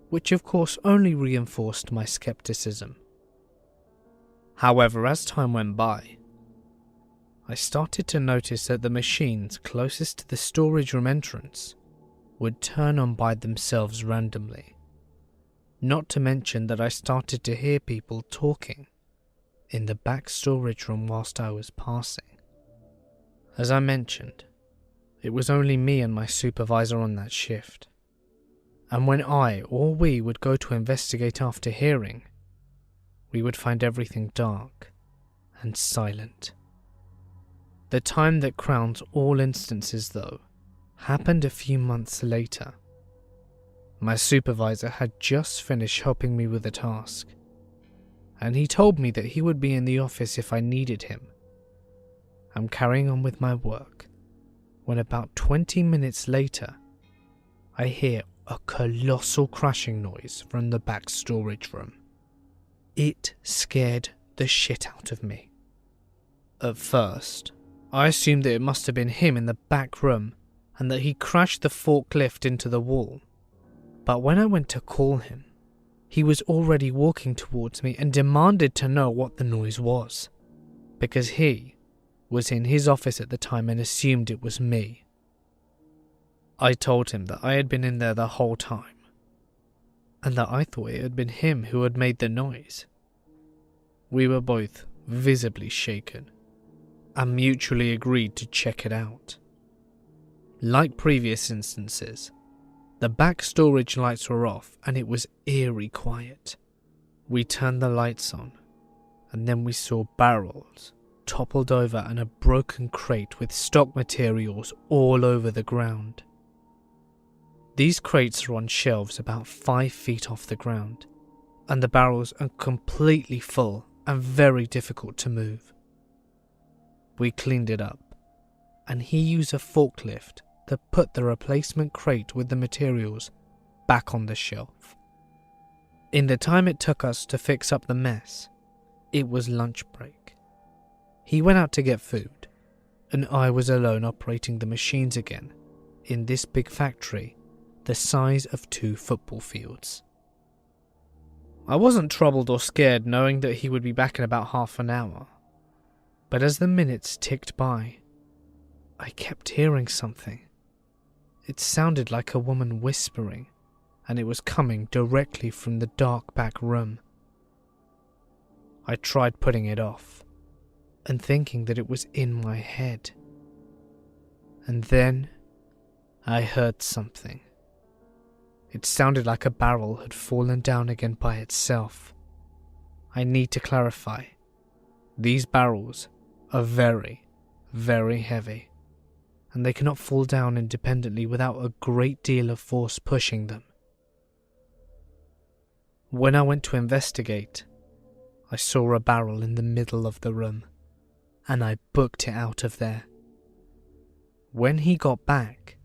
which of course only reinforced my skepticism. However, as time went by, I started to notice that the machines closest to the storage room entrance would turn on by themselves randomly. Not to mention that I started to hear people talking in the back storage room whilst I was passing. As I mentioned, it was only me and my supervisor on that shift, and when I or we would go to investigate after hearing, we would find everything dark and silent. The time that crowns all instances, though, happened a few months later. My supervisor had just finished helping me with a task, and he told me that he would be in the office if I needed him. I'm carrying on with my work when about 20 minutes later, I hear a colossal crashing noise from the back storage room. It scared the shit out of me. At first, I assumed that it must have been him in the back room and that he crashed the forklift into the wall. But when I went to call him, he was already walking towards me and demanded to know what the noise was, because he was in his office at the time and assumed it was me. I told him that I had been in there the whole time, and that I thought it had been him who had made the noise. We were both visibly shaken, and mutually agreed to check it out. Like previous instances, the back storage lights were off and it was eerie quiet. We turned the lights on, and then we saw barrels toppled over and a broken crate with stock materials all over the ground. These crates are on shelves about 5 feet off the ground, and the barrels are completely full and very difficult to move. We cleaned it up, and he used a forklift to put the replacement crate with the materials back on the shelf. In the time it took us to fix up the mess, it was lunch break. He went out to get food, and I was alone operating the machines again in this big factory the size of 2 football fields. I wasn't troubled or scared knowing that he would be back in about half an hour, but as the minutes ticked by, I kept hearing something. It sounded like a woman whispering, and it was coming directly from the dark back room. I tried putting it off, and thinking that it was in my head. And then I heard something. It sounded like a barrel had fallen down again by itself. I need to clarify, these barrels are very, very heavy, and they cannot fall down independently without a great deal of force pushing them. When I went to investigate, I saw a barrel in the middle of the room, and I booked it out of there. When he got back,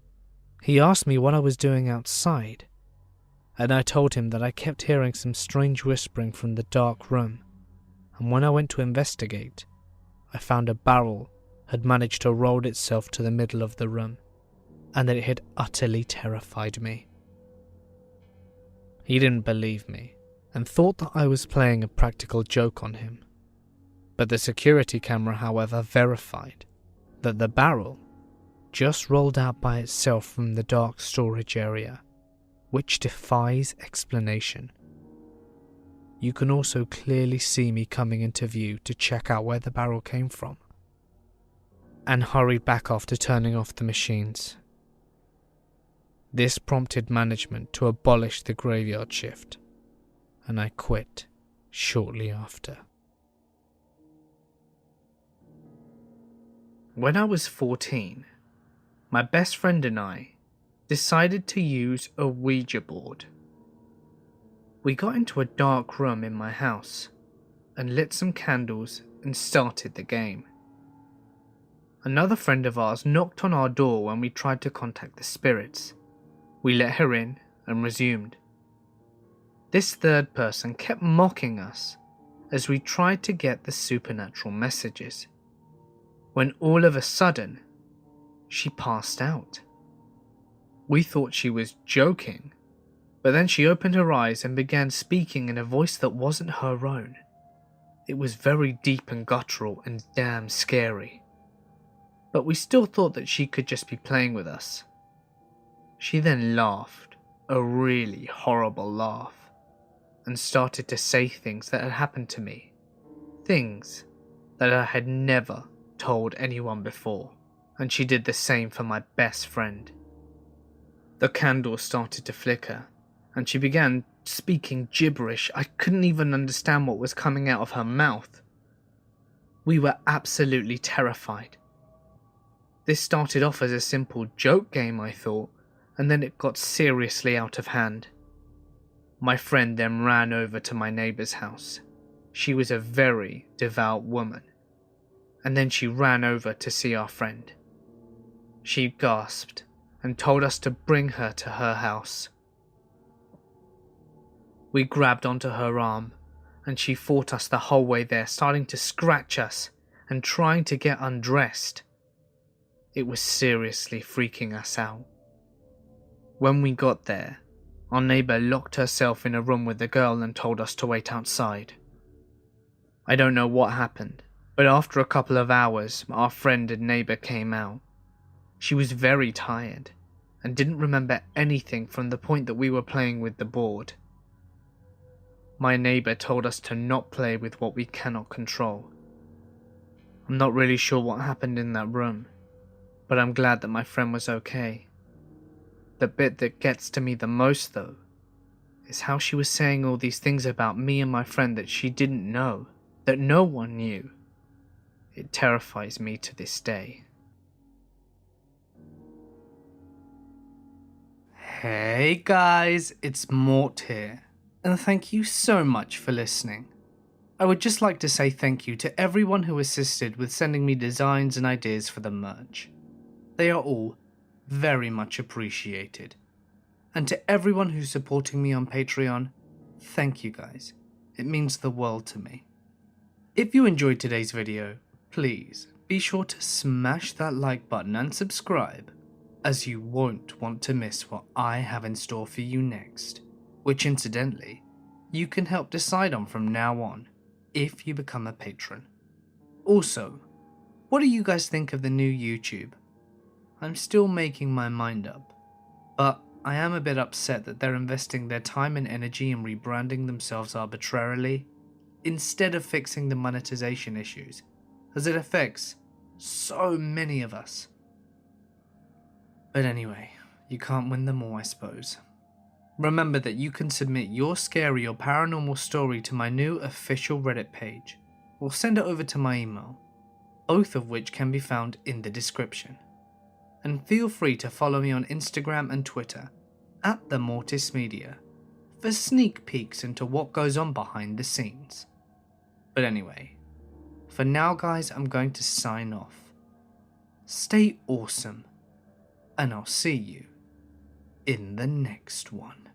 he asked me what I was doing outside, and I told him that I kept hearing some strange whispering from the dark room, and when I went to investigate, I found a barrel had managed to roll itself to the middle of the room, and that it had utterly terrified me. He didn't believe me and thought that I was playing a practical joke on him. But the security camera, however, verified that the barrel just rolled out by itself from the dark storage area, which defies explanation. You can also clearly see me coming into view to check out where the barrel came from, and hurried back after turning off the machines. This prompted management to abolish the graveyard shift, and I quit shortly after. When I was 14, my best friend and I decided to use a Ouija board. We got into a dark room in my house and lit some candles and started the game. Another friend of ours knocked on our door when we tried to contact the spirits. We let her in and resumed. This third person kept mocking us as we tried to get the supernatural messages, when all of a sudden, she passed out. We thought she was joking, but then she opened her eyes and began speaking in a voice that wasn't her own. It was very deep and guttural and damn scary. But we still thought that she could just be playing with us. She then laughed, a really horrible laugh, and started to say things that had happened to me. Things that I had never told anyone before, and she did the same for my best friend. The candle started to flicker, and she began speaking gibberish. I couldn't even understand what was coming out of her mouth. We were absolutely terrified. This started off as a simple joke game, I thought, and then it got seriously out of hand. My friend then ran over to my neighbour's house. She was a very devout woman, and then she ran over to see our friend. She gasped and told us to bring her to her house. We grabbed onto her arm, and she fought us the whole way there, starting to scratch us and trying to get undressed. It was seriously freaking us out. When we got there, our neighbour locked herself in a room with the girl and told us to wait outside. I don't know what happened, but after a couple of hours, our friend and neighbour came out. She was very tired and didn't remember anything from the point that we were playing with the board. My neighbour told us to not play with what we cannot control. I'm not really sure what happened in that room, but I'm glad that my friend was okay. The bit that gets to me the most, though, is how she was saying all these things about me and my friend that she didn't know, that no one knew. It terrifies me to this day. Hey guys, it's Mort here, and thank you so much for listening. I would just like to say thank you to everyone who assisted with sending me designs and ideas for the merch. They are all very much appreciated. And to everyone who's supporting me on Patreon, thank you guys. It means the world to me. If you enjoyed today's video, please be sure to smash that like button and subscribe, as you won't want to miss what I have in store for you next, which incidentally, you can help decide on from now on if you become a patron. Also, what do you guys think of the new YouTube? I'm still making my mind up, but I am a bit upset that they're investing their time and energy in rebranding themselves arbitrarily, instead of fixing the monetization issues, as it affects so many of us. But anyway, you can't win them all, I suppose. Remember that you can submit your scary or paranormal story to my new official Reddit page, or send it over to my email, both of which can be found in the description. And feel free to follow me on Instagram and Twitter, @TheMortisMedia, for sneak peeks into what goes on behind the scenes. But anyway, for now guys, I'm going to sign off. Stay awesome, and I'll see you in the next one.